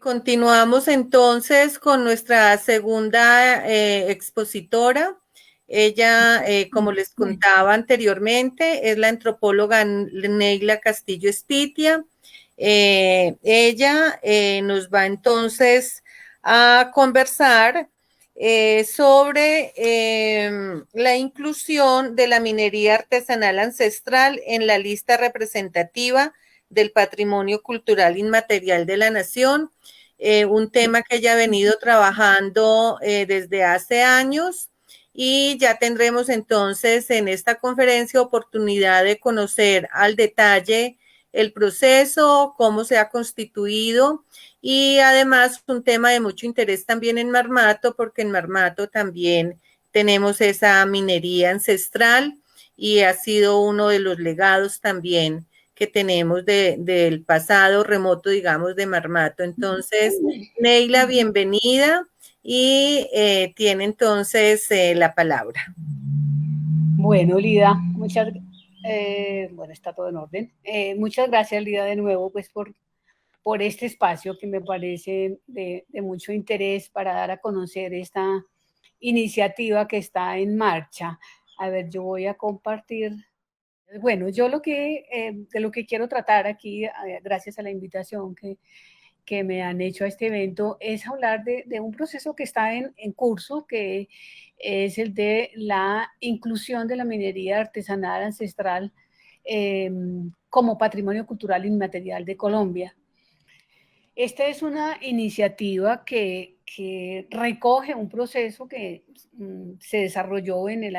Continuamos entonces con nuestra segunda expositora. Ella, como les contaba anteriormente, es la antropóloga Neila Castillo Espitia. Ella nos va entonces a conversar sobre la inclusión de la minería artesanal ancestral en la lista representativa del patrimonio cultural inmaterial de la nación, un tema que ella ha venido trabajando desde hace años, y ya tendremos entonces en esta conferencia oportunidad de conocer al detalle el proceso, cómo se ha constituido, y además un tema de mucho interés también en Marmato, porque en Marmato también tenemos esa minería ancestral y ha sido uno de los legados también que tenemos del pasado remoto, digamos, de Marmato. Entonces, Neila, bienvenida, y tiene entonces la palabra. Bueno, Lida, bueno, está todo en orden. Muchas gracias, Lida, de nuevo, pues por este espacio que me parece de mucho interés para dar a conocer esta iniciativa que está en marcha. A ver, yo voy a compartir. Bueno, yo de lo que quiero tratar aquí, gracias a la invitación que me han hecho a este evento, es hablar de un proceso que está en curso, que es el de la inclusión de la minería artesanal ancestral como patrimonio cultural inmaterial de Colombia. Esta es una iniciativa que recoge un proceso que se desarrolló entre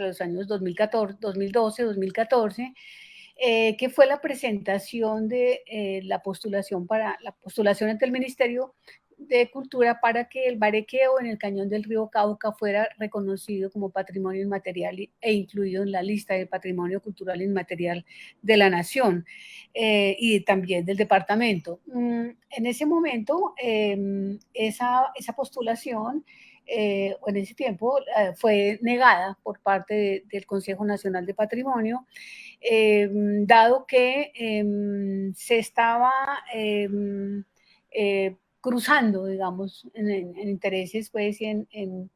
los años 2014, 2012, 2014, que fue la presentación de la postulación ante el Ministerio de Cultura para que el barequeo en el cañón del río Cauca fuera reconocido como patrimonio inmaterial e incluido en la lista de patrimonio cultural inmaterial de la nación y también del departamento. En ese momento, esa postulación en ese tiempo fue negada por parte del Consejo Nacional de Patrimonio, dado que se estaba cruzando, digamos, en intereses, pues, y en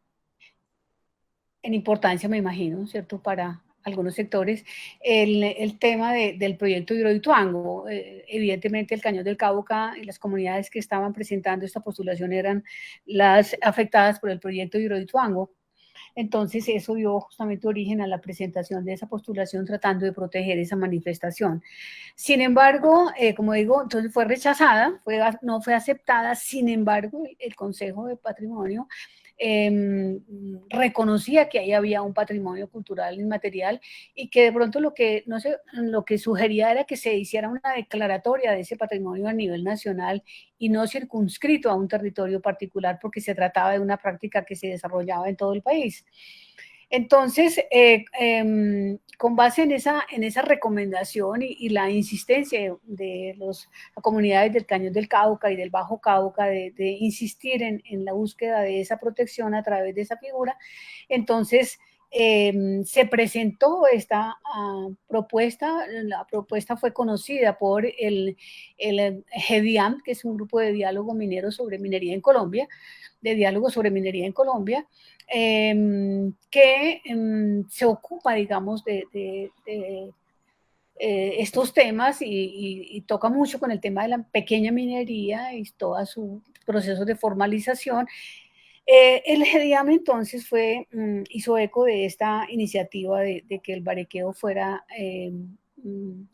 importancia, me imagino, ¿cierto?, para algunos sectores, el tema del proyecto Hidroituango. Evidentemente, el Cañón del Cauca y las comunidades que estaban presentando esta postulación eran las afectadas por el proyecto Hidroituango. Entonces, eso dio justamente origen a la presentación de esa postulación tratando de proteger esa manifestación. Sin embargo, como digo, entonces fue rechazada, no fue aceptada. Sin embargo, el Consejo de Patrimonio reconocía que ahí había un patrimonio cultural inmaterial y que de pronto lo que sugería era que se hiciera una declaratoria de ese patrimonio a nivel nacional y no circunscrito a un territorio particular, porque se trataba de una práctica que se desarrollaba en todo el país. Entonces, con base en esa recomendación y la insistencia de las comunidades del Cañón del Cauca y del Bajo Cauca de insistir en la búsqueda de esa protección a través de esa figura, entonces se presentó esta propuesta. La propuesta fue conocida por el GEDIAM, que es un grupo de diálogo minero sobre minería en Colombia, que se ocupa, digamos, de estos temas y toca mucho con el tema de la pequeña minería y todo su proceso de formalización. El GEDIAM entonces hizo eco de esta iniciativa de que el barequeo fuera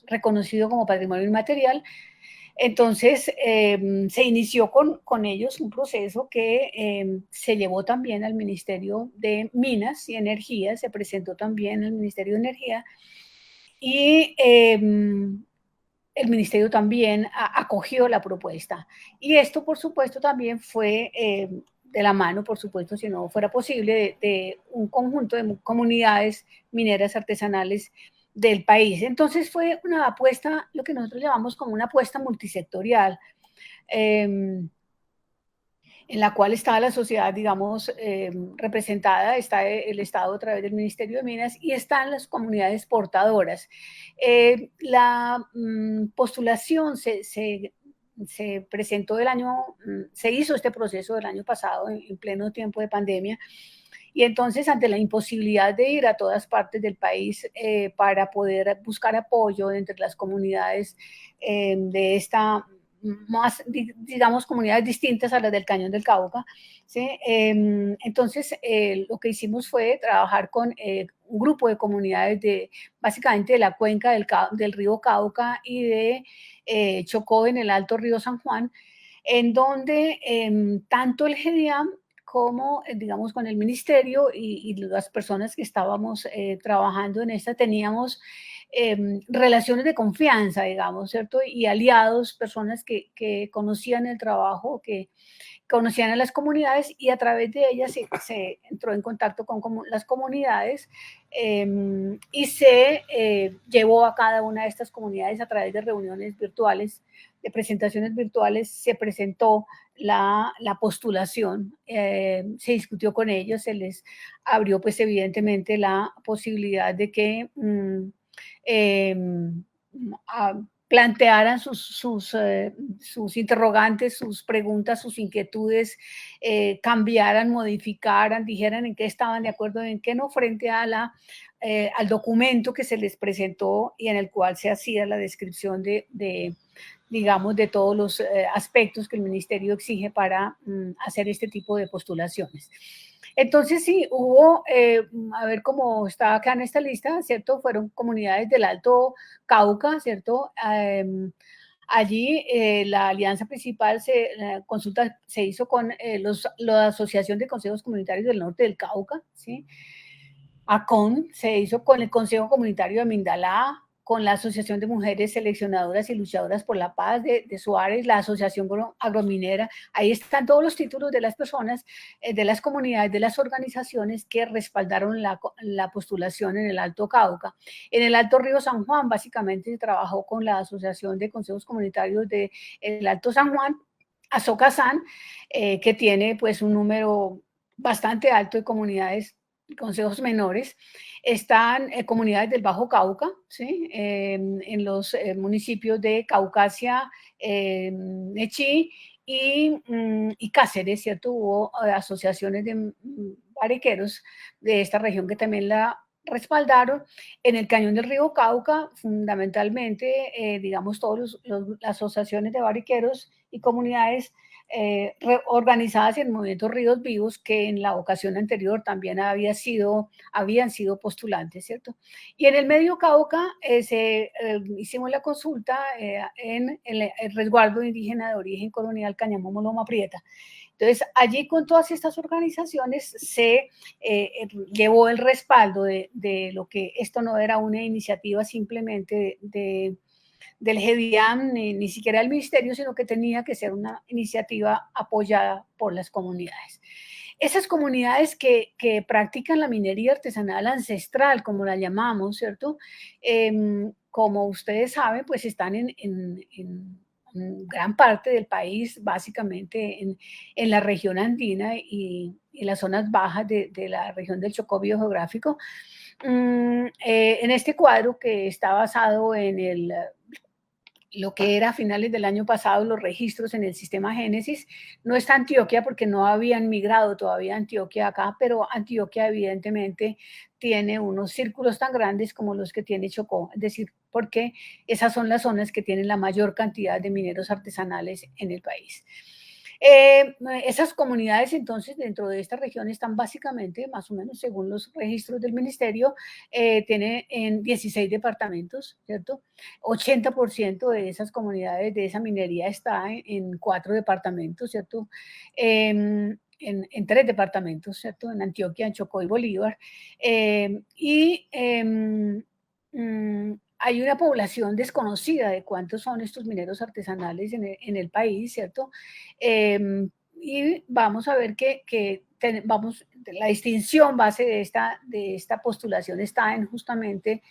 reconocido como patrimonio inmaterial. Entonces, se inició con ellos un proceso que se llevó también al Ministerio de Minas y Energía, se presentó también al Ministerio de Energía, y el Ministerio también acogió la propuesta. Y esto, por supuesto, también fue de la mano, por supuesto, si no fuera posible, de un conjunto de comunidades mineras artesanales del país. Entonces fue una apuesta, lo que nosotros llamamos como una apuesta multisectorial, en la cual está la sociedad, digamos, representada, está el Estado a través del Ministerio de Minas y están las comunidades portadoras. La postulación se se presentó se hizo este proceso del año pasado en pleno tiempo de pandemia. Y entonces, ante la imposibilidad de ir a todas partes del país para poder buscar apoyo entre las comunidades de esta, más, digamos, comunidades distintas a las del Cañón del Cauca, ¿sí? Entonces, lo que hicimos fue trabajar con un grupo de comunidades básicamente de la cuenca del río Cauca y de Chocó en el Alto Río San Juan, en donde tanto el GEDIAM como, digamos, con el ministerio y las personas que estábamos trabajando en esta, teníamos relaciones de confianza, digamos, ¿cierto? Y aliados, personas que conocían el trabajo, que conocían a las comunidades y a través de ellas se entró en contacto con las comunidades y se llevó a cada una de estas comunidades a través de reuniones virtuales, de presentaciones virtuales, se presentó la postulación, se discutió con ellos, se les abrió pues evidentemente la posibilidad de que plantearan sus interrogantes, sus preguntas, sus inquietudes, cambiaran, modificaran, dijeran en qué estaban de acuerdo, en qué no, frente a al documento que se les presentó y en el cual se hacía la descripción digamos, de todos los aspectos que el ministerio exige para hacer este tipo de postulaciones. Entonces sí, hubo, a ver cómo está acá en esta lista, ¿cierto? Fueron comunidades del Alto Cauca, ¿cierto? Allí la alianza principal, la consulta se hizo con la Asociación de Consejos Comunitarios del Norte del Cauca, ¿sí? ACON, se hizo con el Consejo Comunitario de Mindalá, con la Asociación de Mujeres Seleccionadoras y Luchadoras por la Paz de Suárez, la Asociación Agrominera. Ahí están todos los títulos de las personas, de las comunidades, de las organizaciones que respaldaron la postulación en el Alto Cauca. En el Alto Río San Juan, básicamente, se trabajó con la Asociación de Consejos Comunitarios del Alto San Juan, Azocazán, que tiene pues un número bastante alto de comunidades, consejos menores. Están comunidades del Bajo Cauca, ¿sí? En los municipios de Caucasia, Nechí y Cáceres, ¿cierto? Hubo asociaciones de bariqueros de esta región que también la respaldaron. En el cañón del río Cauca, fundamentalmente, digamos, todas las asociaciones de bariqueros y comunidades organizadas en el movimiento Ríos Vivos, que en la ocasión anterior también habían sido postulantes, ¿cierto? Y en el Medio Cauca hicimos la consulta en el resguardo indígena de origen colonial Cañamó Loma Prieta. Entonces, allí con todas estas organizaciones se llevó el respaldo de lo que esto no era una iniciativa simplemente del GEDIAM, ni siquiera del ministerio, sino que tenía que ser una iniciativa apoyada por las comunidades. Esas comunidades que practican la minería artesanal ancestral, como la llamamos, ¿cierto? Como ustedes saben, pues están en gran parte del país, básicamente en la región andina y las zonas bajas de la región del Chocó biogeográfico. En este cuadro que está basado en lo que era a finales del año pasado los registros en el sistema Génesis, no está Antioquia porque no habían migrado todavía a Antioquia acá, pero Antioquia evidentemente tiene unos círculos tan grandes como los que tiene Chocó, es decir, porque esas son las zonas que tienen la mayor cantidad de mineros artesanales en el país. Esas comunidades entonces dentro de esta región están básicamente, más o menos según los registros del ministerio, tiene en 16 departamentos, ¿cierto? 80% de esas comunidades, de esa minería está en 4 departamentos, ¿cierto? En 3 departamentos, ¿cierto? En Antioquia, en Chocó y Bolívar. Hay una población desconocida de cuántos son estos mineros artesanales en el país, ¿cierto? Y vamos a ver que la distinción base de esta postulación está en justamente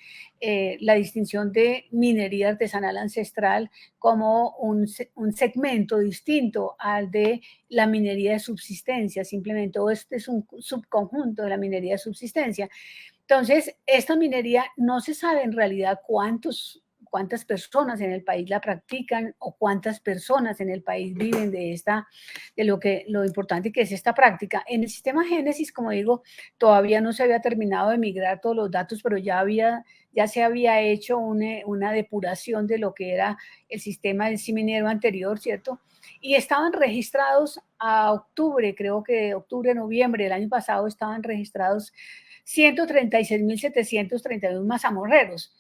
la distinción de minería artesanal ancestral como un segmento distinto al de la minería de subsistencia, simplemente, o este es un subconjunto de la minería de subsistencia. Entonces, esta minería no se sabe en realidad cuántas personas en el país la practican o cuántas personas en el país viven lo importante que es esta práctica. En el sistema Génesis, como digo, todavía no se había terminado de migrar todos los datos, pero ya se había hecho una depuración de lo que era el sistema del Siminero anterior, ¿cierto? Y estaban registrados a octubre, creo que octubre, noviembre del año pasado, estaban registrados 136.731 mazamorreros,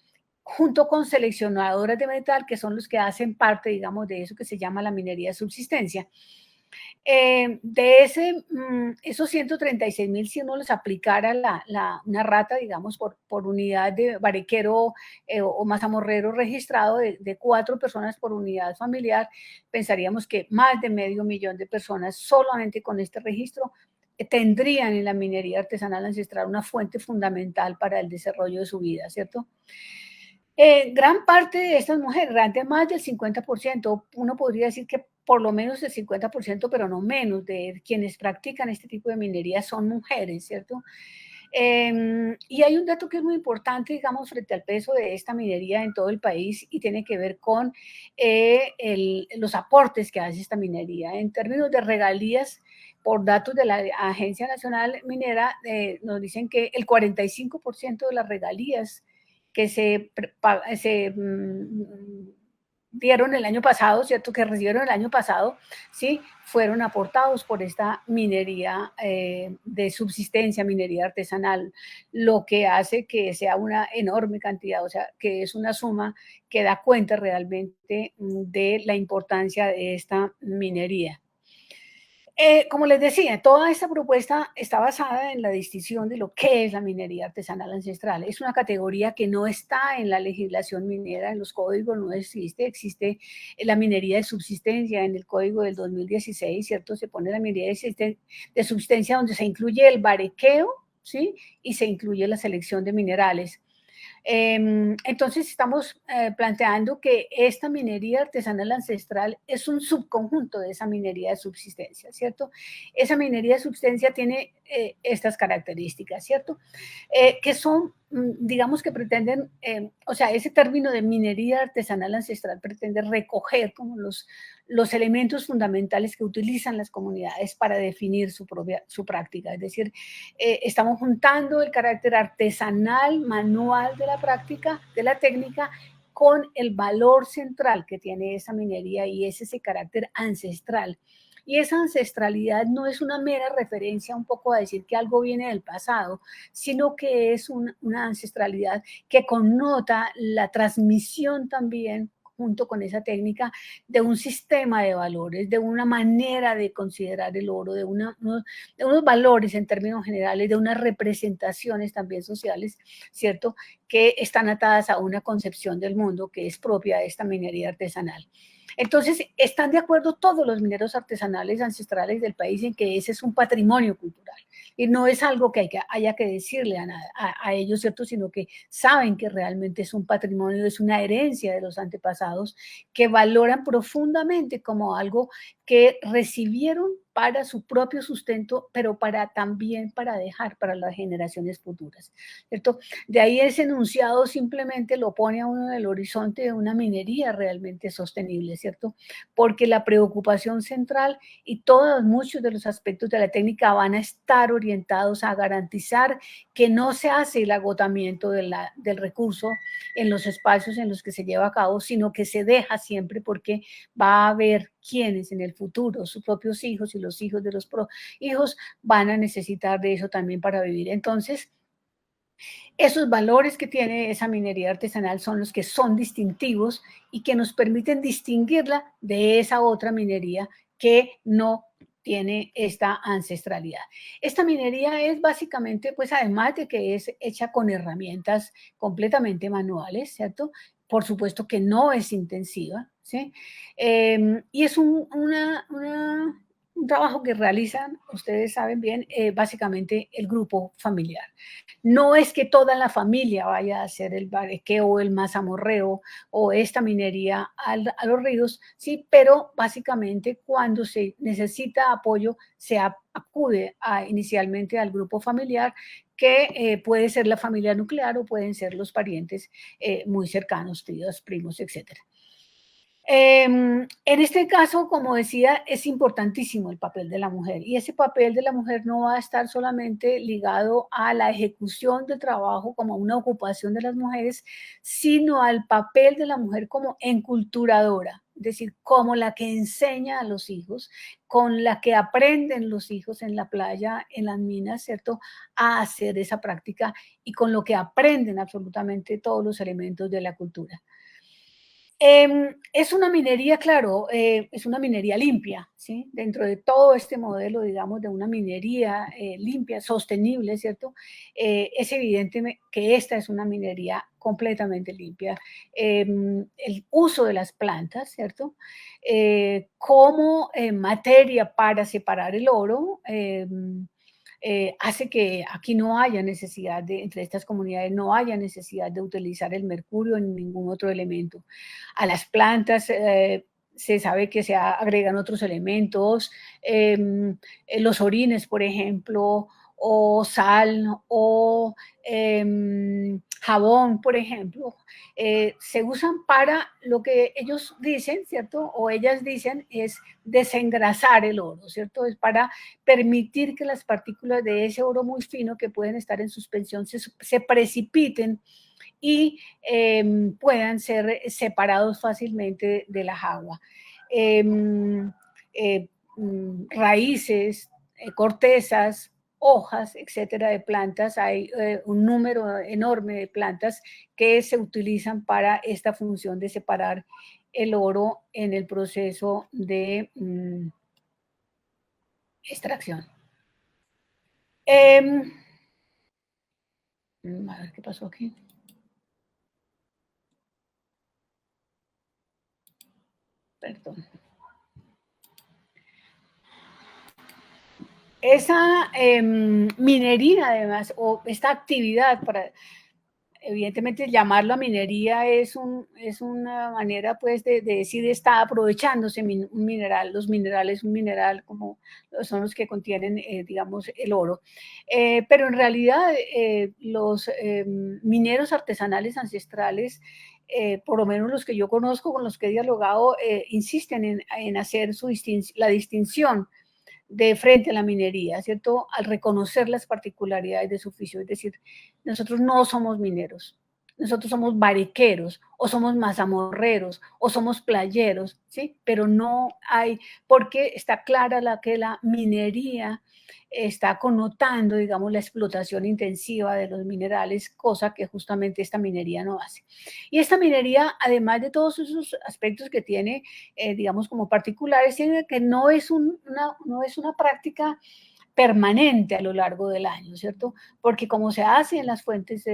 junto con seleccionadoras de metal, que son los que hacen parte, digamos, de eso que se llama la minería de subsistencia. Esos 136.000, si uno les aplicara una rata, digamos, por unidad de barequero o mazamorrero registrado de 4 personas por unidad familiar, pensaríamos que más de 500.000 de personas solamente con este registro tendrían en la minería artesanal ancestral una fuente fundamental para el desarrollo de su vida, ¿cierto? Gran parte de estas mujeres, realmente más del 50%, uno podría decir que por lo menos el 50%, pero no menos, de quienes practican este tipo de minería son mujeres, ¿cierto? Y hay un dato que es muy importante, digamos, frente al peso de esta minería en todo el país y tiene que ver con los aportes que hace esta minería. En términos de regalías, por datos de la Agencia Nacional Minera, nos dicen que el 45% de las regalías que se dieron el año pasado, ¿cierto? Que recibieron el año pasado, ¿sí? Fueron aportados por esta minería de subsistencia, minería artesanal, lo que hace que sea una enorme cantidad, o sea, que es una suma que da cuenta realmente de la importancia de esta minería. Como les decía, toda esta propuesta está basada en la distinción de lo que es la minería artesanal ancestral. Es una categoría que no está en la legislación minera, en los códigos no existe. Existe la minería de subsistencia en el código del 2016, ¿cierto? Se pone la minería de subsistencia donde se incluye el barequeo, ¿sí? Y se incluye la selección de minerales. Entonces estamos planteando que esta minería artesanal ancestral es un subconjunto de esa minería de subsistencia, ¿cierto? Esa minería de subsistencia tiene estas características, ¿cierto? Que son, digamos que pretenden, o sea, ese término de minería artesanal ancestral pretende recoger como los elementos fundamentales que utilizan las comunidades para definir su práctica. Es decir, estamos juntando el carácter artesanal, manual de la práctica, de la técnica, con el valor central que tiene esa minería y es ese carácter ancestral. Y esa ancestralidad no es una mera referencia un poco a decir que algo viene del pasado, sino que es una ancestralidad que connota la transmisión también junto con esa técnica de un sistema de valores, de una manera de considerar el oro, de unos valores en términos generales, de unas representaciones también sociales, ¿cierto?, que están atadas a una concepción del mundo que es propia de esta minería artesanal. Entonces, están de acuerdo todos los mineros artesanales ancestrales del país en que ese es un patrimonio cultural. Y no es algo que haya que decirle a ellos, ¿cierto? Sino que saben que realmente es un patrimonio, es una herencia de los antepasados que valoran profundamente como algo que recibieron para su propio sustento, pero también para dejar para las generaciones futuras, ¿cierto? De ahí ese enunciado simplemente lo pone a uno en el horizonte de una minería realmente sostenible, ¿cierto? Porque la preocupación central y muchos de los aspectos de la técnica van a estar orientados a garantizar que no se hace el agotamiento del recurso en los espacios en los que se lleva a cabo, sino que se deja siempre porque va a haber quienes en el futuro, sus propios hijos y los hijos de los hijos van a necesitar de eso también para vivir. Entonces, esos valores que tiene esa minería artesanal son los que son distintivos y que nos permiten distinguirla de esa otra minería que no tiene esta ancestralidad. Esta minería es básicamente, pues además de que es hecha con herramientas completamente manuales, ¿cierto? Por supuesto que no es intensiva, ¿sí? Y es un trabajo que realizan, ustedes saben bien, básicamente el grupo familiar. No es que toda la familia vaya a hacer el barequeo, el mazamorreo o esta minería a los ríos, sí, pero básicamente cuando se necesita apoyo se acude inicialmente al grupo familiar que puede ser la familia nuclear o pueden ser los parientes muy cercanos, tíos, primos, etcétera. En este caso, como decía, es importantísimo el papel de la mujer y ese papel de la mujer no va a estar solamente ligado a la ejecución del trabajo como una ocupación de las mujeres, sino al papel de la mujer como enculturadora, es decir, como la que enseña a los hijos, con la que aprenden los hijos en la playa, en las minas, ¿cierto?, a hacer esa práctica y con lo que aprenden absolutamente todos los elementos de la cultura. Es una minería, claro, es una minería limpia, ¿sí? Dentro de todo este modelo, digamos, de una minería limpia, sostenible, ¿cierto? Es evidente que esta es una minería completamente limpia. El uso de las plantas, ¿cierto? Como materia para separar el oro, hace que aquí no haya necesidad de, entre estas comunidades, no haya necesidad de utilizar el mercurio en ningún otro elemento. A las plantas se sabe que se agregan otros elementos, los orines, por ejemplo, o sal, o jabón, por ejemplo, se usan para lo que ellos dicen, ¿cierto? O ellas dicen es desengrasar el oro, ¿cierto? Es para permitir que las partículas de ese oro muy fino que pueden estar en suspensión se precipiten y puedan ser separados fácilmente de la agua. Raíces, cortezas, hojas, etcétera, de plantas. Hay un número enorme de plantas que se utilizan para esta función de separar el oro en el proceso de extracción. A ver qué pasó aquí. Perdón. Esa minería, además, o esta actividad, para evidentemente llamarlo a minería es una manera, pues, de decir está aprovechándose un mineral, los minerales, un mineral como son los que contienen, digamos, el oro. Pero en realidad los mineros artesanales ancestrales, por lo menos los que yo conozco, con los que he dialogado, insisten en hacer la distinción de frente a la minería, ¿cierto? Al reconocer las particularidades de su oficio, es decir, nosotros no somos mineros, nosotros somos bariqueros, o somos mazamorreros, o somos playeros, ¿sí? Pero no hay, porque está clara que la minería está connotando, digamos, la explotación intensiva de los minerales, cosa que justamente esta minería no hace. Y esta minería, además de todos esos aspectos que tiene, digamos, como particulares, tiene que no es una práctica permanente a lo largo del año, ¿cierto? Porque como se hace en las fuentes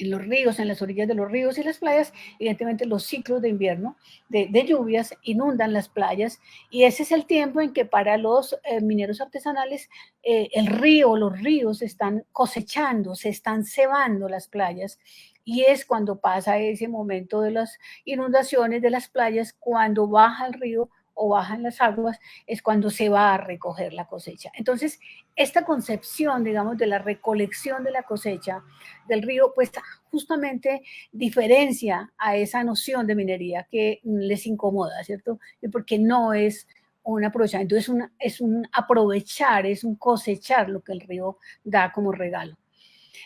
en los ríos, en las orillas de los ríos y las playas, evidentemente los ciclos de invierno de lluvias inundan las playas y ese es el tiempo en que para los mineros artesanales el río, los ríos están cosechando, se están cebando las playas y es cuando pasa ese momento de las inundaciones de las playas, cuando baja el río o bajan las aguas, es cuando se va a recoger la cosecha. Entonces, esta concepción, digamos, de la recolección de la cosecha del río, pues justamente diferencia a esa noción de minería que les incomoda, ¿cierto? Porque no es un aprovechamiento, es un aprovechar, es un cosechar lo que el río da como regalo.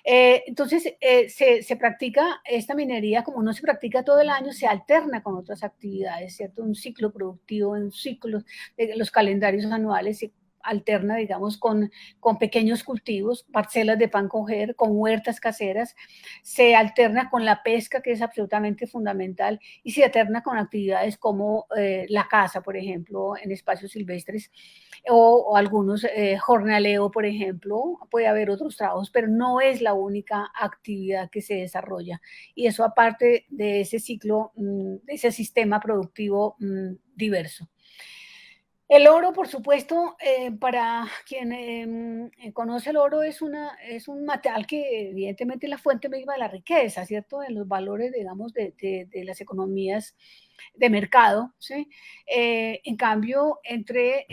Entonces, se practica esta minería, como no se practica todo el año, se alterna con otras actividades, ¿cierto? Un ciclo productivo, un ciclo de los calendarios anuales se alterna, digamos, con pequeños cultivos, parcelas de pan coger, con huertas caseras, se alterna con la pesca, que es absolutamente fundamental, y se alterna con actividades como la caza, por ejemplo, en espacios silvestres, o algunos jornaleo, por ejemplo, puede haber otros trabajos, pero no es la única actividad que se desarrolla. Y eso aparte de ese ciclo, de ese sistema productivo diverso. El oro, por supuesto, para quien conoce el oro, es un material que evidentemente es la fuente misma de la riqueza, ¿cierto? En los valores, digamos, de las economías de mercado, ¿sí? En cambio, entre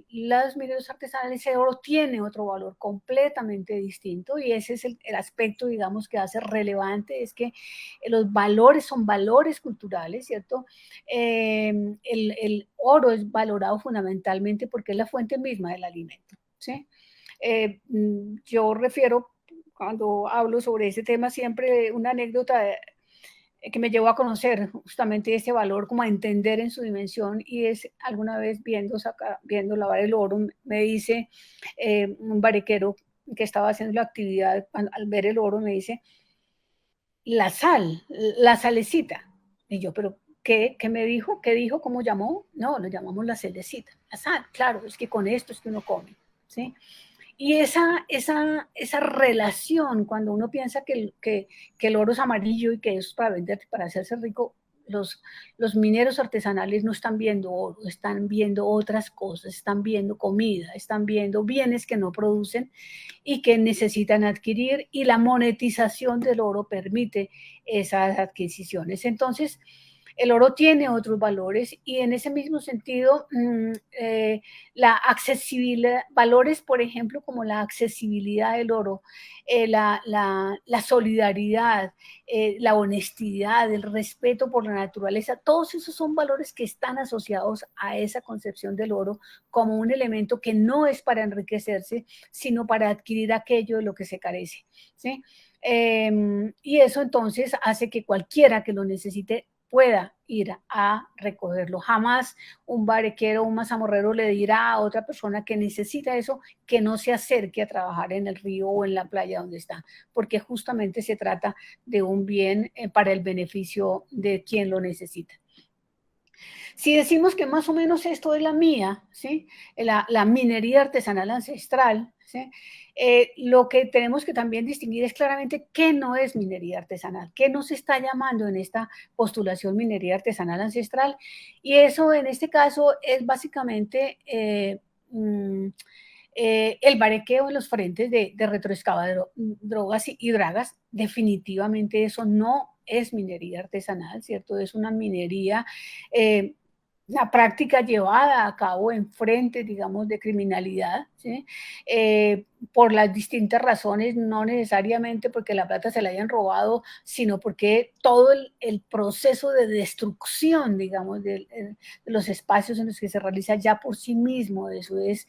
los mineros artesanales, el oro tiene otro valor completamente distinto y ese es el aspecto, digamos, que hace relevante, es que los valores son valores culturales, ¿cierto? El oro es valorado fundamentalmente porque es la fuente misma del alimento, ¿sí? Yo refiero, cuando hablo sobre ese tema, siempre una anécdota que me llevó a conocer justamente ese valor, como a entender en su dimensión, y es alguna vez viendo lavar el oro, me dice un barequero que estaba haciendo la actividad, al ver el oro me dice, la sal, la salecita. Y yo, pero ¿qué me dijo? ¿Qué dijo? ¿Cómo llamó? No, lo llamamos la salecita, la sal, claro, es que con esto es que uno come, ¿sí? Y esa relación, cuando uno piensa que el oro es amarillo y que es para vender, para hacerse rico, los mineros artesanales no están viendo oro, están viendo otras cosas, están viendo comida, están viendo bienes que no producen y que necesitan adquirir, y la monetización del oro permite esas adquisiciones. Entonces, el oro tiene otros valores y en ese mismo sentido, la accesibilidad, valores, por ejemplo, como la accesibilidad del oro, la solidaridad, la honestidad, el respeto por la naturaleza, todos esos son valores que están asociados a esa concepción del oro como un elemento que no es para enriquecerse, sino para adquirir aquello de lo que se carece, ¿sí? Y eso entonces hace que cualquiera que lo necesite pueda ir a recogerlo. Jamás un barequero, un mazamorrero le dirá a otra persona que necesita eso que no se acerque a trabajar en el río o en la playa donde está, porque justamente se trata de un bien para el beneficio de quien lo necesita. Si decimos que más o menos esto es la mía, ¿sí? La minería artesanal ancestral, ¿sí? Lo que tenemos que también distinguir es claramente qué no es minería artesanal, qué no se está llamando en esta postulación minería artesanal ancestral. Y eso en este caso es básicamente el barequeo en los frentes de retroexcavadoras y dragas. Definitivamente eso no es minería artesanal, ¿cierto? Es una minería, la práctica llevada a cabo en frente, digamos, de criminalidad, ¿sí? Por las distintas razones, no necesariamente porque la plata se la hayan robado, sino porque todo el proceso de destrucción, digamos, de los espacios en los que se realiza ya por sí mismo, eso es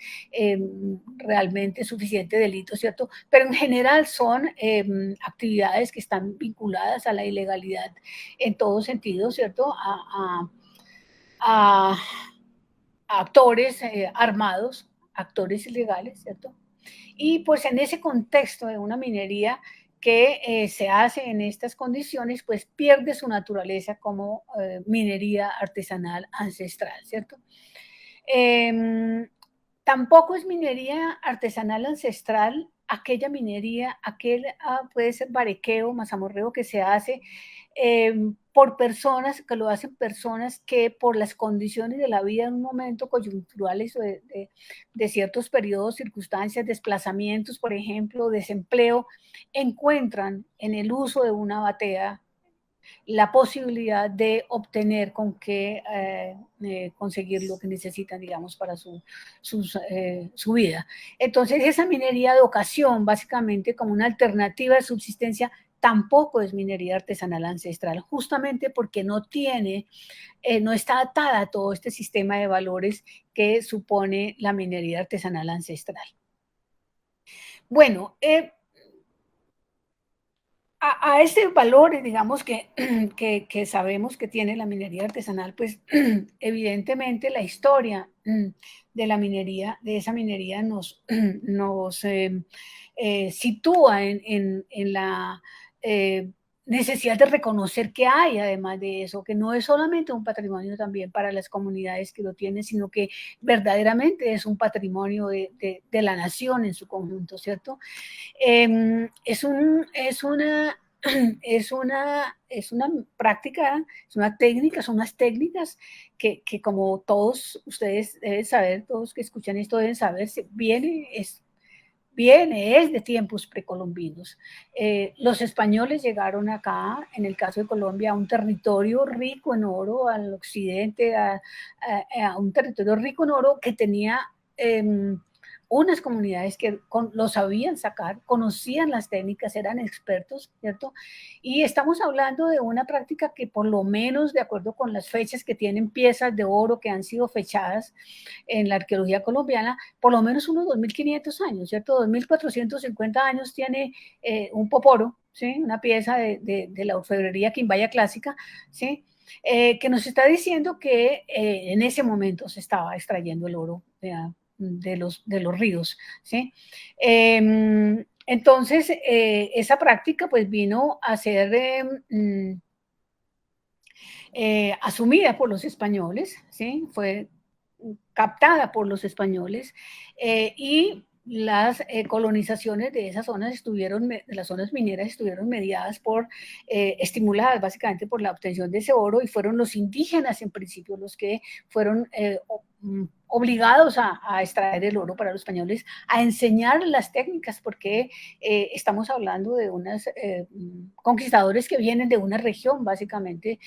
realmente suficiente delito, ¿cierto? Pero en general son actividades que están vinculadas a la ilegalidad en todo sentido, ¿cierto? A actores armados, actores ilegales, ¿cierto? Y pues en ese contexto de una minería que se hace en estas condiciones, pues pierde su naturaleza como minería artesanal ancestral, ¿cierto? Tampoco es minería artesanal ancestral aquella minería, puede ser barequeo, mazamorreo que se hace por personas, que lo hacen personas que por las condiciones de la vida en un momento coyunturales de ciertos periodos, circunstancias, desplazamientos, por ejemplo, desempleo, encuentran en el uso de una batea la posibilidad de obtener con qué conseguir lo que necesitan, digamos, para su vida. Entonces, esa minería de ocasión, básicamente como una alternativa de subsistencia, tampoco es minería artesanal ancestral, justamente porque no tiene, no está atada a todo este sistema de valores que supone la minería artesanal ancestral. Bueno, a ese valor, digamos, que sabemos que tiene la minería artesanal, pues evidentemente la historia de la minería, de esa minería nos sitúa en la necesidad de reconocer que hay, además de eso, que no es solamente un patrimonio también para las comunidades que lo tienen, sino que verdaderamente es un patrimonio de la nación en su conjunto, ¿cierto? Es una es una práctica, es una técnica, son unas técnicas que como todos ustedes deben saber, todos que escuchan esto deben saber, viene, es de tiempos precolombinos. Los españoles llegaron acá, en el caso de Colombia, a un territorio rico en oro, al occidente, a un territorio rico en oro que tenía unas comunidades que lo sabían sacar, conocían las técnicas, eran expertos, ¿cierto? Y estamos hablando de una práctica que por lo menos, de acuerdo con las fechas que tienen piezas de oro que han sido fechadas en la arqueología colombiana, por lo menos unos 2.500 años, ¿cierto? 2.450 años tiene un poporo, ¿sí? Una pieza de la orfebrería quimbaya clásica, ¿sí? Que nos está diciendo que en ese momento se estaba extrayendo el oro de los ríos, ¿sí? Entonces, esa práctica pues vino a ser asumida por los españoles, ¿sí? Fue captada por los españoles y las colonizaciones de esas zonas de las zonas mineras estuvieron mediadas estimuladas básicamente por la obtención de ese oro, y fueron los indígenas en principio los que fueron obligados a extraer el oro para los españoles, a enseñar las técnicas, porque estamos hablando de unos conquistadores que vienen de una región básicamente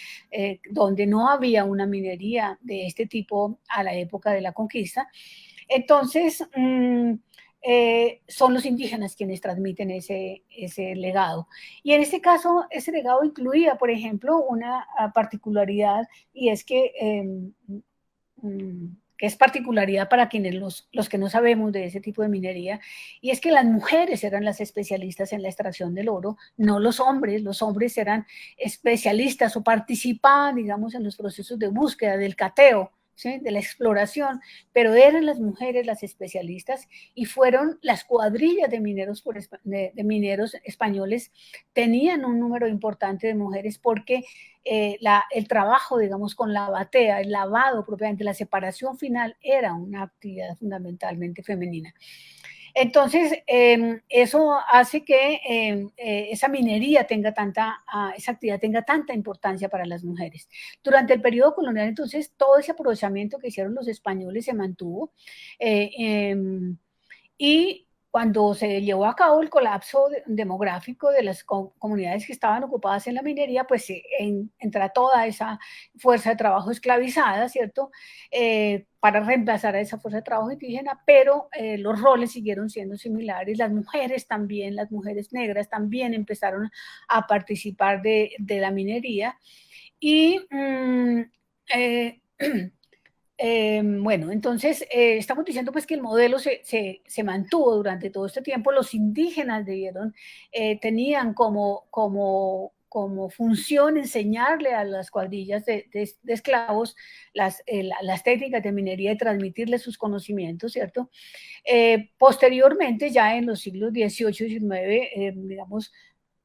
donde no había una minería de este tipo a la época de la conquista. Entonces, son los indígenas quienes transmiten ese legado. Y en este caso, ese legado incluía, por ejemplo, una particularidad, y es que es particularidad para quienes los que no sabemos de ese tipo de minería, y es que las mujeres eran las especialistas en la extracción del oro, no los hombres eran especialistas o participaban, digamos, en los procesos de búsqueda, del cateo, ¿sí? De la exploración, pero eran las mujeres las especialistas, y fueron las cuadrillas de mineros españoles, tenían un número importante de mujeres porque el trabajo, digamos, con la batea, el lavado propiamente, la separación final era una actividad fundamentalmente femenina. Entonces, eso hace que esa minería esa actividad tenga tanta importancia para las mujeres. Durante el periodo colonial, entonces, todo ese aprovechamiento que hicieron los españoles se mantuvo. Y cuando se llevó a cabo el colapso demográfico de las comunidades que estaban ocupadas en la minería, pues entra toda esa fuerza de trabajo esclavizada, ¿cierto? Para reemplazar a esa fuerza de trabajo indígena, pero los roles siguieron siendo similares. Las mujeres también, las mujeres negras también empezaron a participar de la minería. Y bueno, entonces estamos diciendo pues que el modelo se mantuvo durante todo este tiempo. Los indígenas tenían como función enseñarle a las cuadrillas de esclavos las técnicas de minería y transmitirles sus conocimientos, ¿cierto? Posteriormente, ya en los siglos XVIII y XIX, digamos,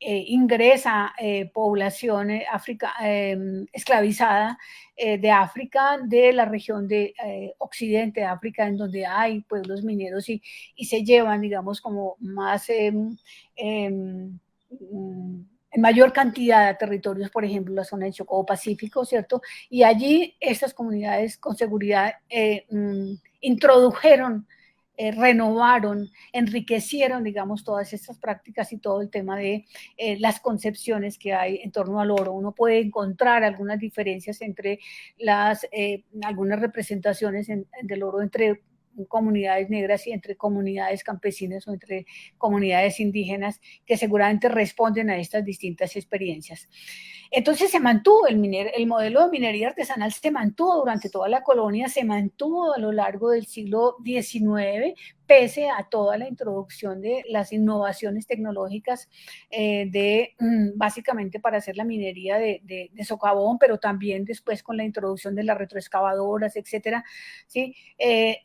ingresa población esclavizada de África, de la región de Occidente de África, en donde hay pueblos mineros, y se llevan, digamos, como más en mayor cantidad de territorios, por ejemplo, la zona del Chocó Pacífico, ¿cierto? Y allí estas comunidades con seguridad introdujeron, renovaron, enriquecieron, digamos, todas estas prácticas y todo el tema de las concepciones que hay en torno al oro. Uno puede encontrar algunas diferencias entre algunas representaciones del oro entre comunidades negras y entre comunidades campesinas o entre comunidades indígenas, que seguramente responden a estas distintas experiencias. Entonces se mantuvo el modelo de minería artesanal, se mantuvo durante toda la colonia, se mantuvo a lo largo del siglo XIX, pese a toda la introducción de las innovaciones tecnológicas básicamente para hacer la minería de socavón, pero también después con la introducción de las retroexcavadoras, etcétera, ¿sí?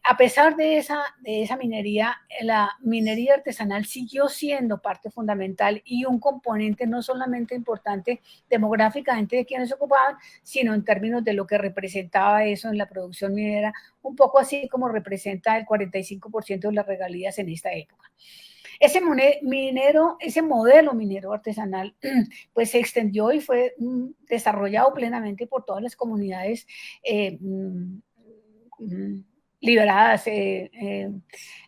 A pesar de esa minería, la minería artesanal siguió siendo parte fundamental y un componente no solamente importante demográficamente de quienes se ocupaban, sino en términos de lo que representaba eso en la producción minera, un poco así como representa el 45% de las regalías en esta época. Ese modelo minero artesanal pues se extendió y fue desarrollado plenamente por todas las comunidades liberadas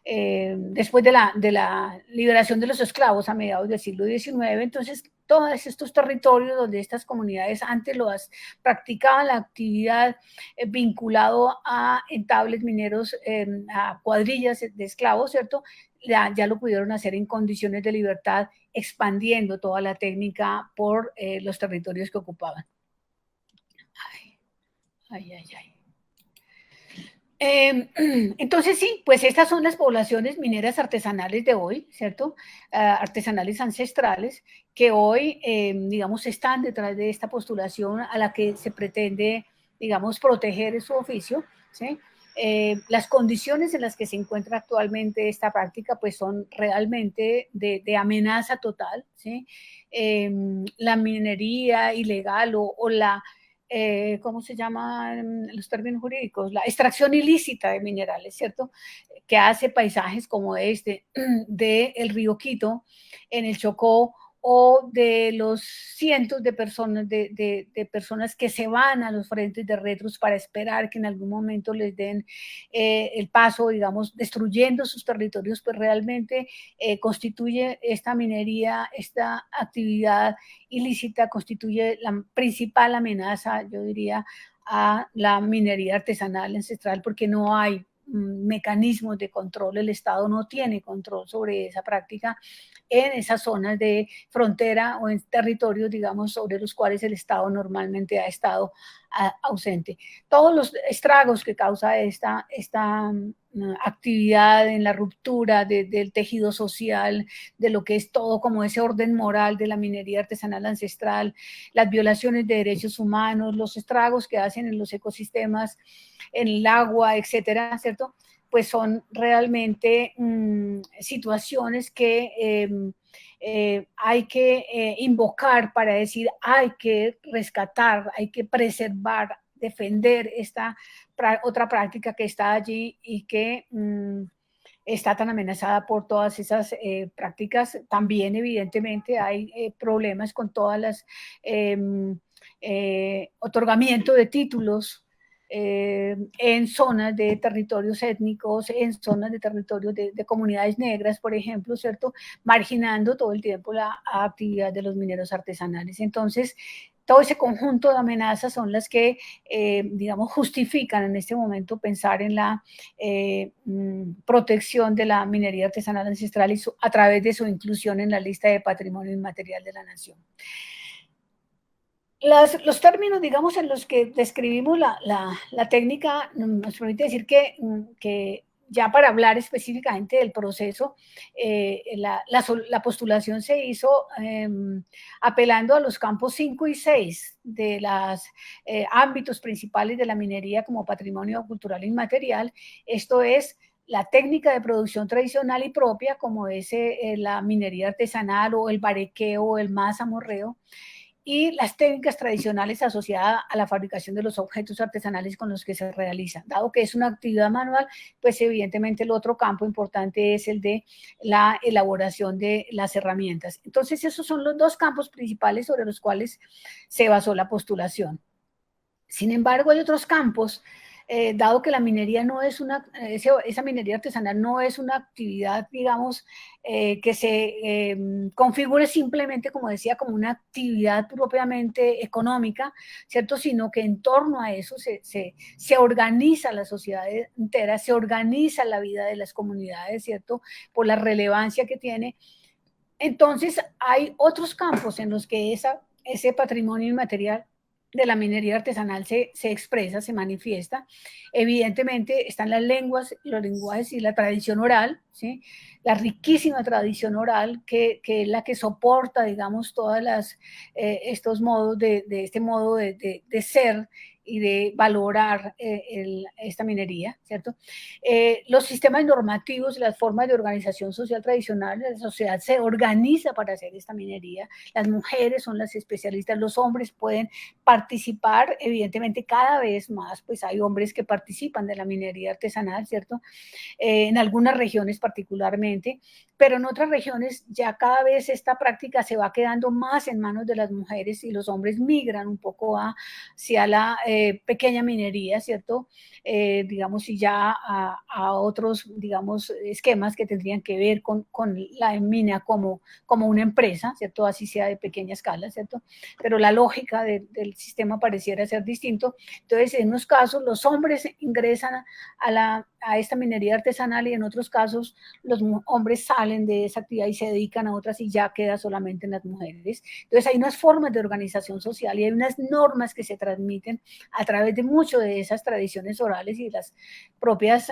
después de la liberación de los esclavos a mediados del siglo XIX. Entonces, todos estos territorios donde estas comunidades antes practicaban la actividad vinculado a entables mineros, a cuadrillas de esclavos, ¿cierto? Ya lo pudieron hacer en condiciones de libertad, expandiendo toda la técnica por los territorios que ocupaban. Ay, ay, ay. Entonces sí, pues estas son las poblaciones mineras artesanales de hoy, ¿cierto? Artesanales ancestrales, que hoy, digamos, están detrás de esta postulación a la que se pretende, digamos, proteger su oficio, ¿sí? Las condiciones en las que se encuentra actualmente esta práctica, pues son realmente de amenaza total, ¿sí? La minería ilegal o la ¿cómo se llaman los términos jurídicos? La extracción ilícita de minerales, ¿cierto? Que hace paisajes como este del río Quito en el Chocó, o de los cientos de personas, de personas que se van a los frentes de retros para esperar que en algún momento les den el paso, digamos, destruyendo sus territorios, pues realmente constituye esta minería, esta actividad ilícita, constituye la principal amenaza, yo diría, a la minería artesanal ancestral, porque no hay mecanismos de control, el Estado no tiene control sobre esa práctica en esas zonas de frontera o en territorios, digamos, sobre los cuales el Estado normalmente ha estado ausente. Todos los estragos que causa esta actividad en la ruptura del tejido social, de lo que es todo como ese orden moral de la minería artesanal ancestral, las violaciones de derechos humanos, los estragos que hacen en los ecosistemas, en el agua, etcétera, ¿cierto? Pues son realmente situaciones que hay que invocar para decir hay que rescatar, hay que preservar, defender esta otra práctica que está allí y que está tan amenazada por todas esas prácticas. También evidentemente hay problemas con todas las otorgamiento de títulos en zonas de territorios étnicos, en zonas de territorios de comunidades negras, por ejemplo, ¿cierto? Marginando todo el tiempo la actividad de los mineros artesanales. Entonces, todo ese conjunto de amenazas son las que, digamos, justifican en este momento pensar en la protección de la minería artesanal ancestral y a través de su inclusión en la lista de patrimonio inmaterial de la nación. Los términos, digamos, en los que describimos la técnica nos permite decir que ya para hablar específicamente del proceso, la postulación se hizo apelando a los campos 5 y 6 de los ámbitos principales de la minería como patrimonio cultural inmaterial. Esto es la técnica de producción tradicional y propia, como es la minería artesanal o el barequeo o el mazamorreo, y las técnicas tradicionales asociadas a la fabricación de los objetos artesanales con los que se realiza. Dado que es una actividad manual, pues evidentemente el otro campo importante es el de la elaboración de las herramientas. Entonces, esos son los dos campos principales sobre los cuales se basó la postulación. Sin embargo, hay otros campos, dado que la minería no es esa minería artesanal no es una actividad, digamos, que se configure simplemente, como decía, como una actividad propiamente económica, ¿cierto? Sino que en torno a eso se organiza la sociedad entera, se organiza la vida de las comunidades, ¿cierto? Por la relevancia que tiene. Entonces, hay otros campos en los que ese patrimonio inmaterial de la minería artesanal se expresa, se manifiesta. Evidentemente están las lenguas, los lenguajes y la tradición oral, ¿sí? La riquísima tradición oral que es la que soporta, digamos, todas estos modos este modo de ser y de valorar esta minería, ¿cierto? Los sistemas normativos, las formas de organización social tradicional, la sociedad se organiza para hacer esta minería, las mujeres son las especialistas, los hombres pueden participar, evidentemente cada vez más, pues hay hombres que participan de la minería artesanal, ¿cierto? En algunas regiones particularmente, pero en otras regiones ya cada vez esta práctica se va quedando más en manos de las mujeres y los hombres migran un poco hacia la pequeña minería, ¿cierto? Digamos, y ya a otros, digamos, esquemas que tendrían que ver con la mina como una empresa, ¿cierto? Así sea de pequeña escala, ¿cierto? Pero la lógica del sistema pareciera ser distinto. Entonces, en unos casos, los hombres ingresan a esta minería artesanal y en otros casos, los hombres salen de esa actividad y se dedican a otras y ya queda solamente en las mujeres. Entonces, hay unas formas de organización social y hay unas normas que se transmiten a través de muchas de esas tradiciones orales y de las propias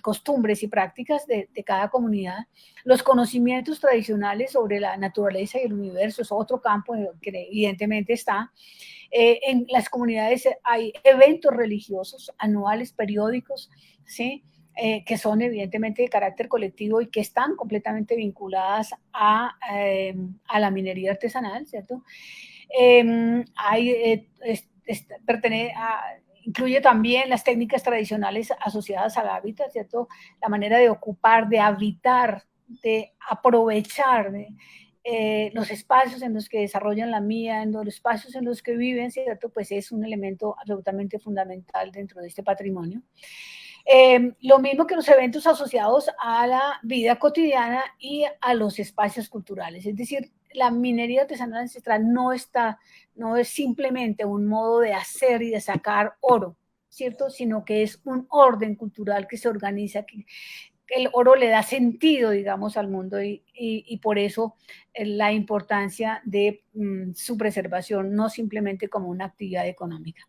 costumbres y prácticas de cada comunidad. Los conocimientos tradicionales sobre la naturaleza y el universo es otro campo que evidentemente está. En las comunidades hay eventos religiosos anuales, periódicos, ¿sí? Que son evidentemente de carácter colectivo y que están completamente vinculadas a la minería artesanal, ¿cierto? Incluye también las técnicas tradicionales asociadas al hábitat, ¿cierto? La manera de ocupar, de habitar, de aprovechar los espacios en los que desarrollan la mía, en los espacios en los que viven, ¿cierto? Pues es un elemento absolutamente fundamental dentro de este patrimonio. Lo mismo que los eventos asociados a la vida cotidiana y a los espacios culturales. Es decir, la minería artesanal ancestral no es simplemente un modo de hacer y de sacar oro, ¿cierto? Sino que es un orden cultural que se organiza, que el oro le da sentido, digamos, al mundo y por eso la importancia de su preservación, no simplemente como una actividad económica.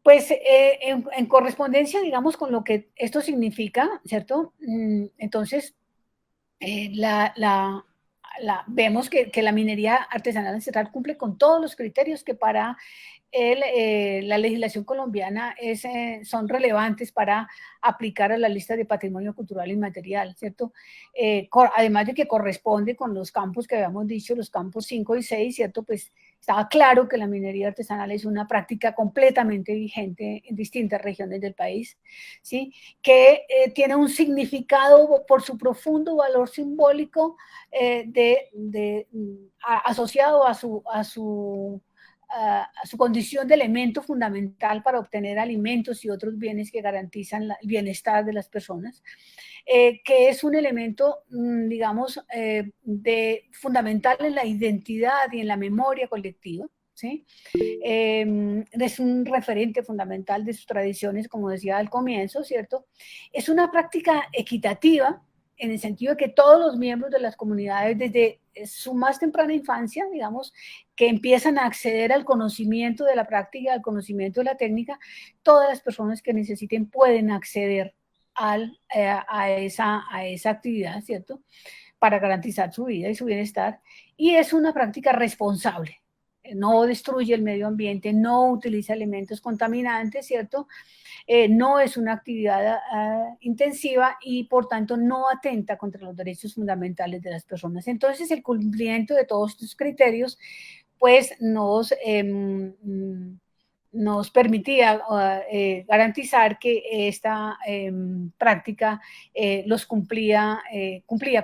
Pues en correspondencia, digamos, con lo que esto significa, ¿cierto? Entonces, vemos que la minería artesanal ancestral cumple con todos los criterios que para la legislación colombiana son relevantes para aplicar a la lista de patrimonio cultural inmaterial, ¿cierto? Además de que corresponde con los campos que habíamos dicho, los campos 5 y 6, ¿cierto? Pues estaba claro que la minería artesanal es una práctica completamente vigente en distintas regiones del país, ¿sí? Que tiene un significado por su profundo valor simbólico asociado a su condición de elemento fundamental para obtener alimentos y otros bienes que garantizan el bienestar de las personas, que es un elemento, digamos, fundamental en la identidad y en la memoria colectiva. ¿Sí? Es un referente fundamental de sus tradiciones, como decía al comienzo, ¿cierto? Es una práctica equitativa en el sentido de que todos los miembros de las comunidades, desde su más temprana infancia, digamos, que empiezan a acceder al conocimiento de la práctica, al conocimiento de la técnica, todas las personas que necesiten pueden acceder a esa actividad, ¿cierto? Para garantizar su vida y su bienestar. Y es una práctica responsable. No destruye el medio ambiente, no utiliza elementos contaminantes, ¿cierto? No es una actividad intensiva y por tanto no atenta contra los derechos fundamentales de las personas. Entonces el cumplimiento de todos estos criterios pues nos permitía garantizar que esta práctica cumplía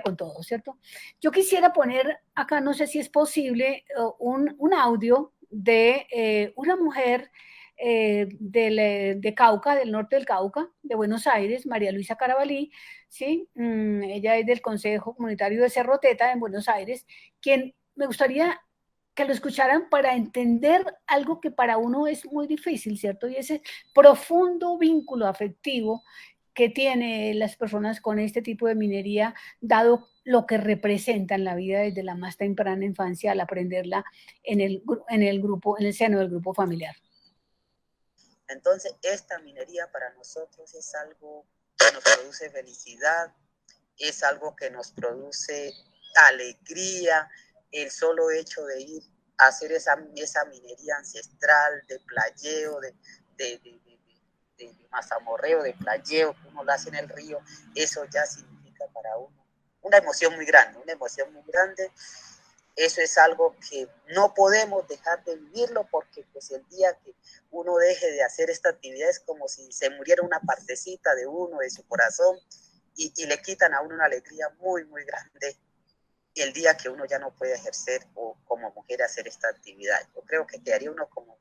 con todo, ¿cierto? Yo quisiera poner acá, no sé si es posible, un audio de una mujer de Cauca, del norte del Cauca, de Buenos Aires, María Luisa Carabalí, ¿sí? Ella es del Consejo Comunitario de Cerro Teta en Buenos Aires, quien me gustaría que lo escucharan para entender algo que para uno es muy difícil, ¿cierto? Y ese profundo vínculo afectivo que tienen las personas con este tipo de minería, dado lo que representa en la vida desde la más temprana infancia al aprenderla en el grupo, en el seno del grupo familiar. Entonces, esta minería para nosotros es algo que nos produce felicidad, es algo que nos produce alegría, el solo hecho de ir a hacer esa minería ancestral, de playeo, de mazamorreo, de playeo, que uno lo hace en el río, eso ya significa para uno una emoción muy grande, Eso es algo que no podemos dejar de vivirlo porque pues el día que uno deje de hacer esta actividad es como si se muriera una partecita de uno, de su corazón, y le quitan a uno una alegría muy, muy grande el día que uno ya no puede ejercer o como mujer hacer esta actividad. Yo creo que quedaría uno como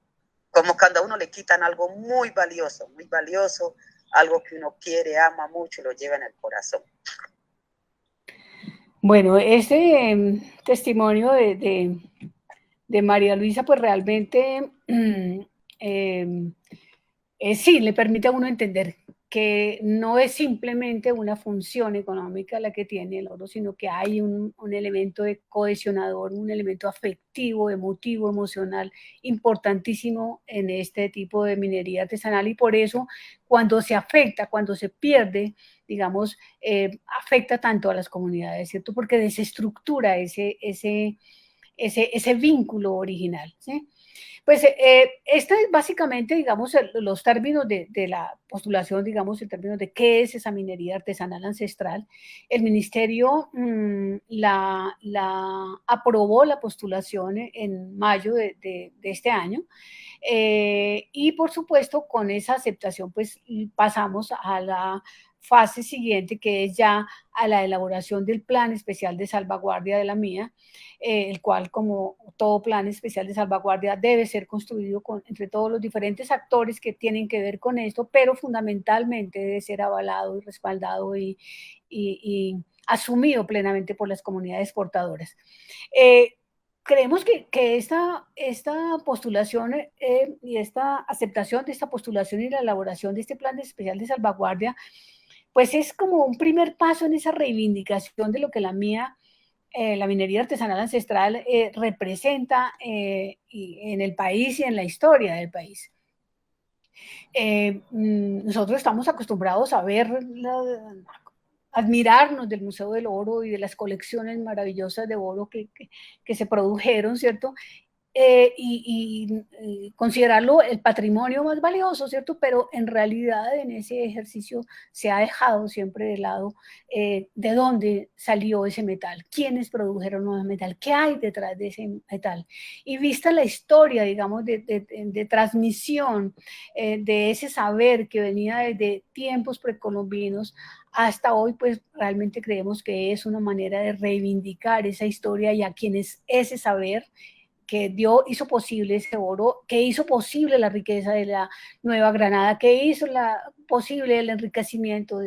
como cuando a uno le quitan algo muy valioso, algo que uno quiere, ama mucho y lo lleva en el corazón. Bueno, este testimonio de María Luisa, pues realmente sí, le permite a uno entender que no es simplemente una función económica la que tiene el oro, sino que hay un elemento de cohesionador, un elemento afectivo, emotivo, emocional, importantísimo en este tipo de minería artesanal, y por eso cuando se afecta, cuando se pierde, digamos, afecta tanto a las comunidades, ¿cierto? Porque desestructura ese vínculo original, ¿sí? Pues este es básicamente, digamos, los términos de la postulación, digamos, en términos de qué es esa minería artesanal ancestral. El ministerio la aprobó la postulación en mayo de este año. Y por supuesto, con esa aceptación, pues pasamos a la fase siguiente, que es ya a la elaboración del plan especial de salvaguardia de la mina, el cual, como todo plan especial de salvaguardia, debe ser construido entre todos los diferentes actores que tienen que ver con esto, pero fundamentalmente debe ser avalado y respaldado y asumido plenamente por las comunidades portadoras. Creemos que esta postulación y esta aceptación de esta postulación y la elaboración de este plan especial de salvaguardia, pues es como un primer paso en esa reivindicación de lo que la minería artesanal ancestral representa en el país y en la historia del país. Nosotros estamos acostumbrados a ver admirarnos del Museo del Oro y de las colecciones maravillosas de oro que se produjeron, ¿cierto? Y considerarlo el patrimonio más valioso, ¿cierto? Pero en realidad en ese ejercicio se ha dejado siempre de lado de dónde salió ese metal, quiénes produjeron ese metal, qué hay detrás de ese metal. Y vista la historia, digamos, de transmisión de ese saber que venía desde tiempos precolombinos hasta hoy, pues realmente creemos que es una manera de reivindicar esa historia y a quienes ese saber que hizo posible ese oro, que hizo posible la riqueza de la Nueva Granada, que hizo posible el enriquecimiento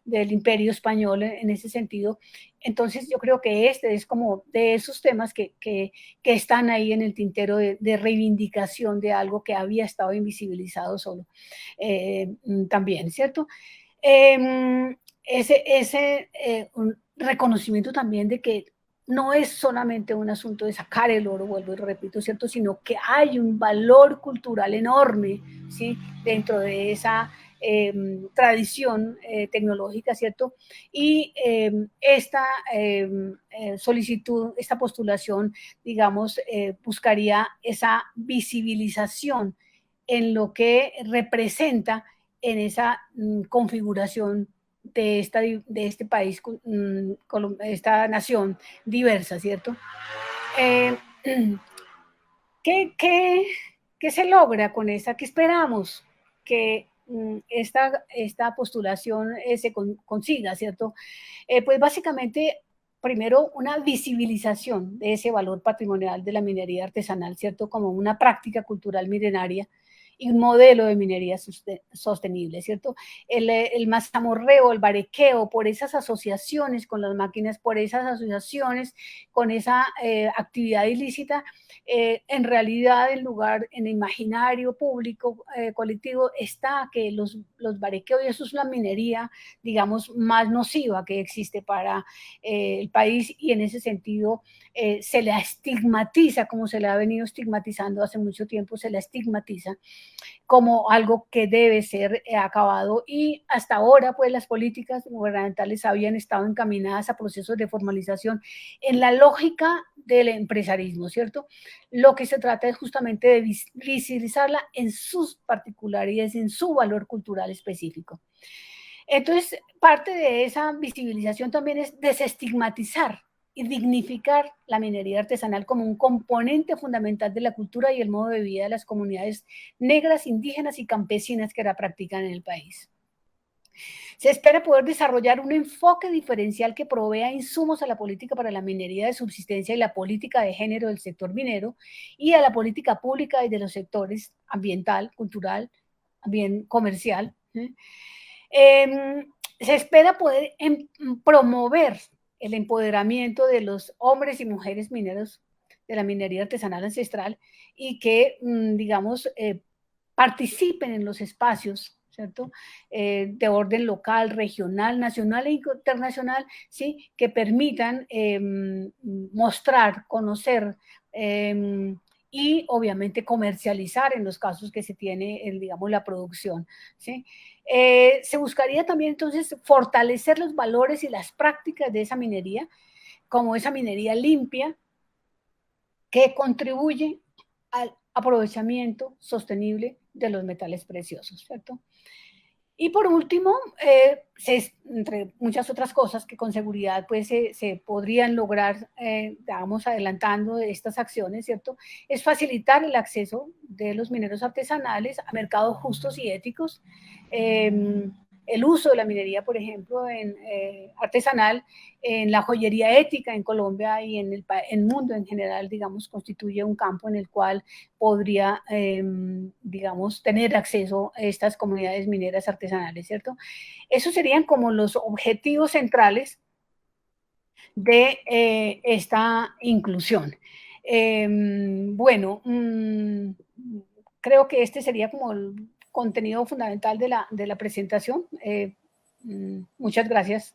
del Imperio Español en ese sentido. Entonces yo creo que este es como de esos temas que están ahí en el tintero de reivindicación de algo que había estado invisibilizado solo también, ¿cierto? Un reconocimiento también de que no es solamente un asunto de sacar el oro, vuelvo y repito, ¿cierto? Sino que hay un valor cultural enorme, ¿sí? Dentro de esa tradición tecnológica, ¿cierto? Y esta solicitud, esta postulación, digamos, buscaría esa visibilización en lo que representa en esa configuración de este país, esta nación diversa, ¿cierto? ¿Qué se logra con esta? ¿Qué esperamos que esta postulación se consiga, ¿cierto? Pues básicamente, primero, una visibilización de ese valor patrimonial de la minería artesanal, ¿cierto? Como una práctica cultural milenaria y un modelo de minería sostenible, ¿cierto? El mazamorreo, el barequeo, por esas asociaciones con las máquinas, por esas asociaciones con esa actividad ilícita, en realidad en el imaginario público colectivo está que los barequeos, y eso es la minería, digamos, más nociva que existe para el país, y en ese sentido se la estigmatiza, como se le ha venido estigmatizando hace mucho tiempo, se la estigmatiza como algo que debe ser acabado, y hasta ahora pues las políticas gubernamentales habían estado encaminadas a procesos de formalización en la lógica del empresarismo, ¿cierto? Lo que se trata es justamente de visibilizarla en sus particularidades, en su valor cultural específico. Entonces, parte de esa visibilización también es desestigmatizar y dignificar la minería artesanal como un componente fundamental de la cultura y el modo de vida de las comunidades negras, indígenas y campesinas que la practican en el país. Se espera poder desarrollar un enfoque diferencial que provea insumos a la política para la minería de subsistencia y la política de género del sector minero y a la política pública y de los sectores ambiental, cultural, también comercial. Se espera poder promover el empoderamiento de los hombres y mujeres mineros de la minería artesanal ancestral y que, digamos, participen en los espacios, ¿cierto? De orden local, regional, nacional e internacional, ¿sí? Que permitan mostrar, conocer y obviamente comercializar en los casos que se tiene, digamos, la producción, ¿sí? Se buscaría también entonces fortalecer los valores y las prácticas de esa minería, como esa minería limpia, que contribuye al aprovechamiento sostenible de los metales preciosos, ¿cierto? Y por último, entre muchas otras cosas que con seguridad pues, se podrían lograr, vamos adelantando estas acciones, ¿cierto? Es facilitar el acceso de los mineros artesanales a mercados justos y éticos, el uso de la minería, por ejemplo, artesanal, en la joyería ética en Colombia y en el mundo en general, digamos, constituye un campo en el cual podría, digamos, tener acceso a estas comunidades mineras artesanales, ¿cierto? Esos serían como los objetivos centrales de esta inclusión. Bueno, creo que este sería como el contenido fundamental de la presentación. Muchas gracias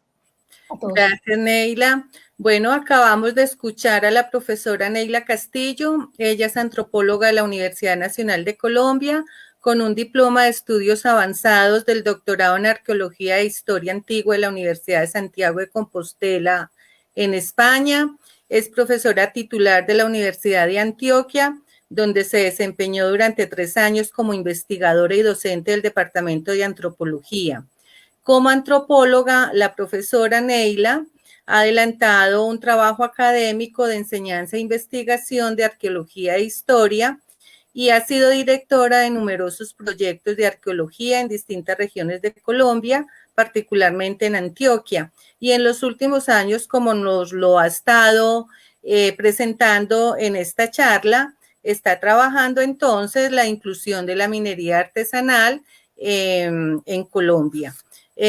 a todos. Gracias, Neila. Bueno, acabamos de escuchar a la profesora Neila Castillo. Ella es antropóloga de la Universidad Nacional de Colombia, con un diploma de estudios avanzados del doctorado en Arqueología e Historia Antigua de la Universidad de Santiago de Compostela, en España. Es profesora titular de la Universidad de Antioquia, donde se desempeñó durante 3 años como investigadora y docente del Departamento de Antropología. Como antropóloga, la profesora Neila ha adelantado un trabajo académico de enseñanza e investigación de arqueología e historia y ha sido directora de numerosos proyectos de arqueología en distintas regiones de Colombia, particularmente en Antioquia. Y en los últimos años, como nos lo ha estado presentando en esta charla, está trabajando entonces la inclusión de la minería artesanal en Colombia.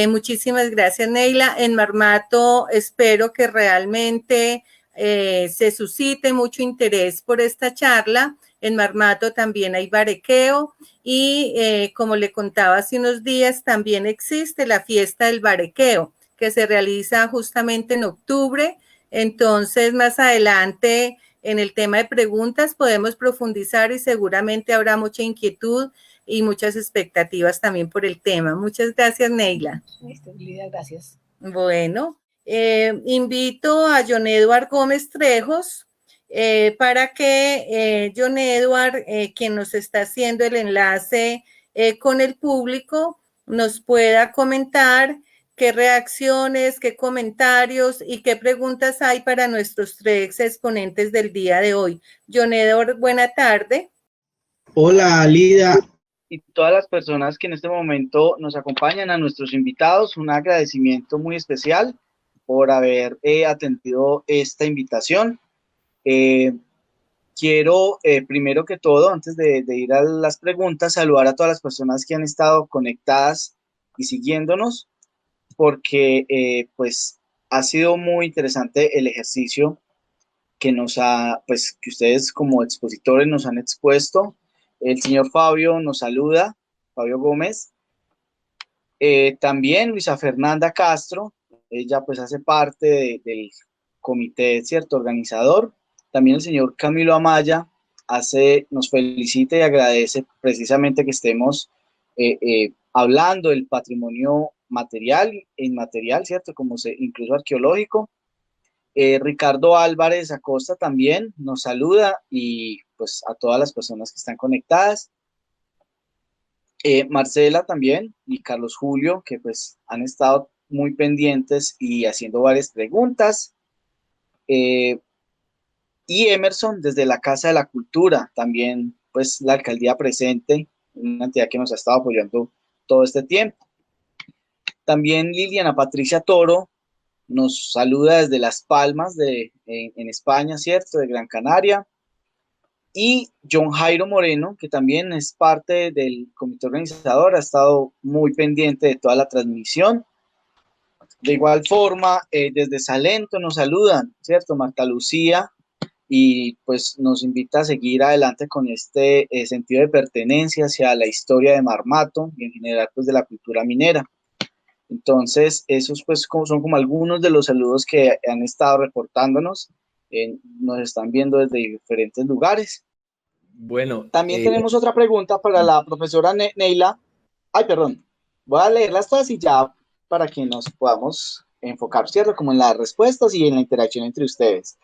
Muchísimas gracias, Neila. En Marmato espero que realmente se suscite mucho interés por esta charla. En Marmato también hay barequeo y como le contaba hace unos días, también existe la fiesta del barequeo que se realiza justamente en octubre. Entonces, más adelante en el tema de preguntas podemos profundizar y seguramente habrá mucha inquietud y muchas expectativas también por el tema. Muchas gracias, Neila. Listo, Lidia, gracias. Bueno, invito a John Edward Gómez Trejos para que John Edward, quien nos está haciendo el enlace con el público, nos pueda comentar qué reacciones, qué comentarios y qué preguntas hay para nuestros 3 exponentes del día de hoy. John Edward, buena tarde. Hola, Lida. Y todas las personas que en este momento nos acompañan, a nuestros invitados, un agradecimiento muy especial por haber atendido esta invitación. Quiero, primero que todo, antes de ir a las preguntas, saludar a todas las personas que han estado conectadas y siguiéndonos, porque pues ha sido muy interesante el ejercicio que que ustedes como expositores nos han expuesto. El señor Fabio nos saluda, Fabio Gómez. También Luisa Fernanda Castro, ella pues hace parte del comité, ¿cierto?, organizador. También el señor Camilo Amaya nos felicita y agradece precisamente que estemos hablando del patrimonio material e inmaterial, ¿cierto?, incluso arqueológico. Ricardo Álvarez Acosta también nos saluda y pues a todas las personas que están conectadas. Marcela también y Carlos Julio, que pues han estado muy pendientes y haciendo varias preguntas. Y Emerson desde la Casa de la Cultura, también pues la alcaldía presente, una entidad que nos ha estado apoyando todo este tiempo. También Liliana Patricia Toro nos saluda desde Las Palmas en España, ¿cierto? De Gran Canaria. Y John Jairo Moreno, que también es parte del comité organizador, ha estado muy pendiente de toda la transmisión. De igual forma, desde Salento nos saludan, ¿cierto? Marta Lucía, y pues nos invita a seguir adelante con este sentido de pertenencia hacia la historia de Marmato y en general pues de la cultura minera. Entonces, esos pues son como algunos de los saludos que han estado reportándonos, nos están viendo desde diferentes lugares. Bueno, También tenemos otra pregunta para la profesora Neila. Ay, perdón, voy a leerlas todas y ya para que nos podamos enfocar, ¿cierto? Como en las respuestas y en la interacción entre ustedes.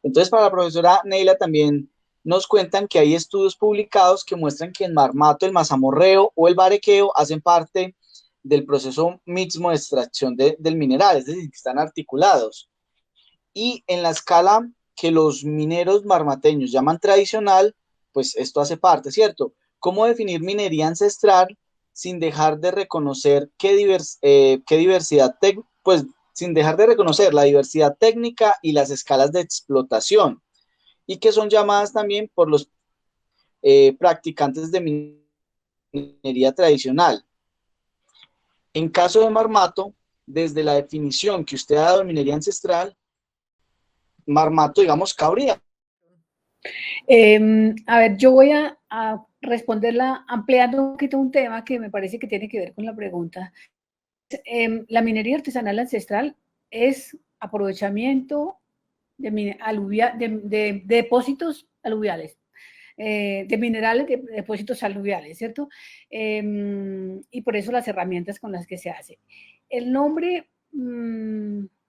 Entonces, para la profesora Neila también nos cuentan que hay estudios publicados que muestran que en Marmato el mazamorreo o el barequeo hacen parte del proceso mismo de extracción del mineral, es decir, que están articulados. Y en la escala que los mineros marmateños llaman tradicional, pues esto hace parte, ¿cierto? ¿Cómo definir minería ancestral sin dejar de reconocer qué diversidad, pues sin dejar de reconocer la diversidad técnica y las escalas de explotación, y que son llamadas también por los practicantes de minería tradicional? En caso de Marmato, desde la definición que usted ha dado de minería ancestral, Marmato, digamos, cabría. A ver, yo voy a responderla ampliando un poquito un tema que me parece que tiene que ver con la pregunta. La minería artesanal ancestral es aprovechamiento de depósitos aluviales, de minerales de depósitos aluviales, ¿cierto? Y por eso las herramientas con las que se hace. El nombre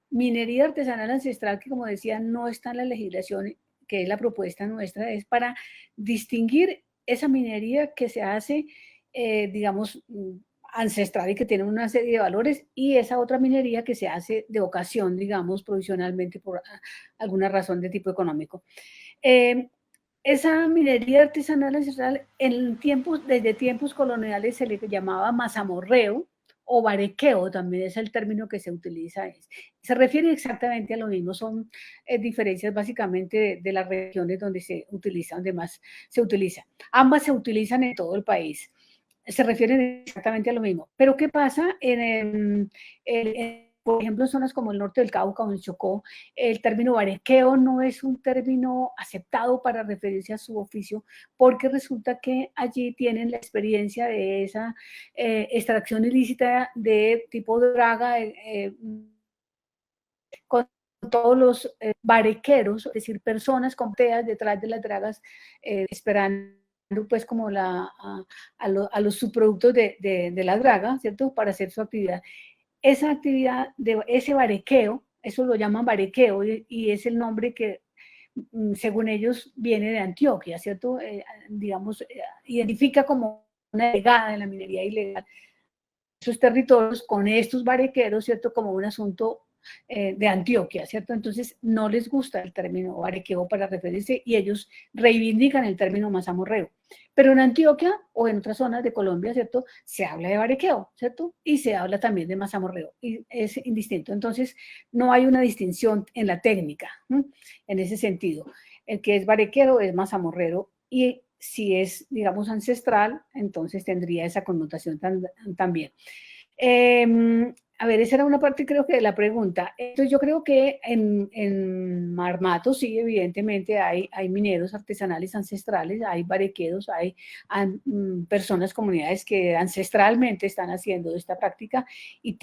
minería artesanal ancestral, que como decía, no está en la legislación, que es la propuesta nuestra, es para distinguir esa minería que se hace, digamos, ancestral y que tiene una serie de valores, y esa otra minería que se hace de ocasión, digamos, provisionalmente por alguna razón de tipo económico. Esa minería artesanal ancestral desde tiempos coloniales se le llamaba mazamorreo o barequeo, también es el término que se utiliza. Se refiere exactamente a lo mismo, son diferencias básicamente de las regiones donde se utiliza, donde más se utiliza. Ambas se utilizan en todo el país, se refieren exactamente a lo mismo. Pero ¿qué pasa por ejemplo, en zonas como el norte del Cauca o el Chocó? El término barequeo no es un término aceptado para referirse a su oficio, porque resulta que allí tienen la experiencia de esa extracción ilícita de tipo draga, con todos los barequeros, es decir, personas con teas detrás de las dragas, esperando pues como a los subproductos de la draga, ¿cierto?, para hacer su actividad. Esa actividad, ese barequeo, eso lo llaman barequeo, y es el nombre que, según ellos, viene de Antioquia, ¿cierto? Digamos, identifica como una llegada de la minería ilegal esos territorios con estos barequeros, ¿cierto?, como un asunto de Antioquia, ¿cierto? Entonces no les gusta el término barequeo para referirse, y ellos reivindican el término mazamorreo. Pero en Antioquia o en otras zonas de Colombia, ¿cierto?, se habla de barequeo, ¿cierto? Y se habla también de mazamorreo, y es indistinto. Entonces no hay una distinción en la técnica, en ese sentido. El que es barequero es mazamorrero, y si es, digamos, ancestral, entonces tendría esa connotación también. A ver, esa era una parte, creo que, de la pregunta. Entonces, yo creo que en Marmato, sí, evidentemente hay mineros artesanales ancestrales, hay barequeros, hay personas, comunidades que ancestralmente están haciendo esta práctica, y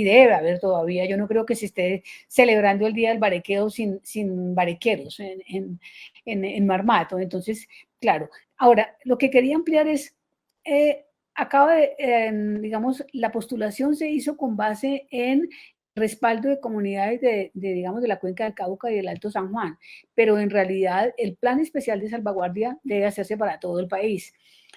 debe haber todavía. Yo no creo que se esté celebrando el Día del Barequeo sin barequeros en Marmato. Entonces, claro. Ahora, lo que quería ampliar es, digamos, la postulación se hizo con base en respaldo de comunidades digamos, de la Cuenca del Cauca y del Alto San Juan, pero en realidad el Plan Especial de Salvaguardia debe hacerse para todo el país.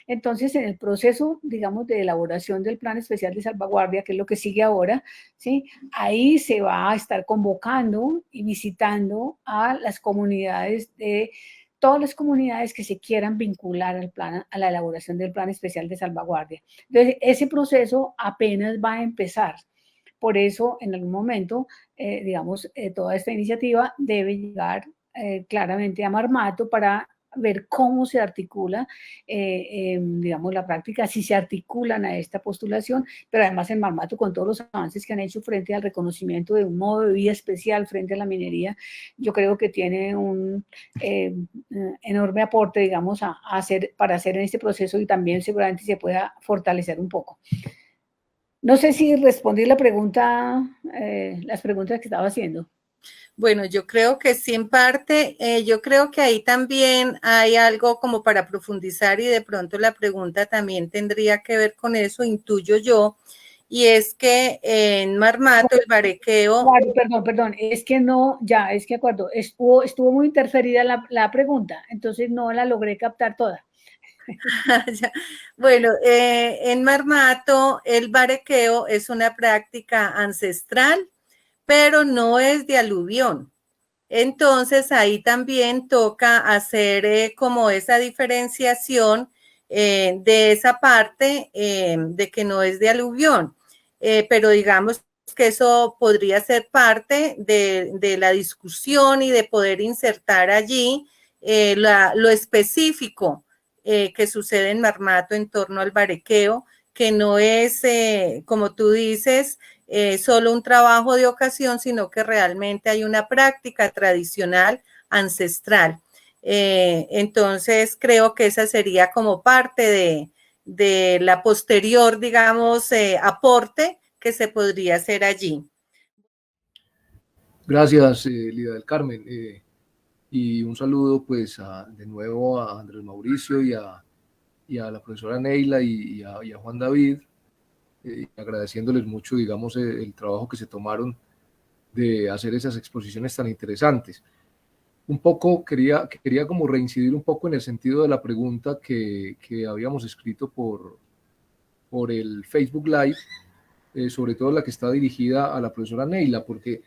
Entonces, en el proceso, digamos, de elaboración del Plan Especial de Salvaguardia, que es lo que sigue ahora, ¿sí?, ahí se va a estar convocando y visitando a las comunidades todas las comunidades que se quieran vincular a la elaboración del Plan Especial de Salvaguardia. Entonces, ese proceso apenas va a empezar. por eso en algún momento, digamos, toda esta iniciativa debe llegar claramente a Marmato para ver cómo se articula, digamos, la práctica, si se articulan a esta postulación, pero además en Marmato, con todos los avances que han hecho frente al reconocimiento de un modo de vida especial frente a la minería, yo creo que tiene un enorme aporte, digamos, para hacer en este proceso, y también seguramente se pueda fortalecer un poco. No sé si respondí la pregunta, las preguntas que estaba haciendo. Bueno, yo creo que sí, en parte, yo creo que ahí también hay algo como para profundizar, y de pronto la pregunta también tendría que ver con eso, intuyo yo, y es que en Marmato el barequeo... Perdón, es que no, ya, es que acuerdo, estuvo muy interferida la pregunta, entonces no la logré captar toda. Bueno, en Marmato el barequeo es una práctica ancestral, pero no es de aluvión. Entonces ahí también toca hacer como esa diferenciación de esa parte de que no es de aluvión, pero digamos que eso podría ser parte de la discusión y de poder insertar allí lo específico que sucede en Marmato en torno al barequeo, que no es, como tú dices, solo un trabajo de ocasión, sino que realmente hay una práctica tradicional ancestral. Entonces, creo que esa sería como parte de la posterior, digamos, aporte que se podría hacer allí. Gracias, Lida del Carmen. Y un saludo, pues, de nuevo a Andrés Mauricio y a la profesora Neila y a Juan David, agradeciéndoles mucho, digamos, el trabajo que se tomaron de hacer esas exposiciones tan interesantes. Un poco quería como reincidir un poco en el sentido de la pregunta que habíamos escrito por el Facebook Live, sobre todo la que está dirigida a la profesora Neila, porque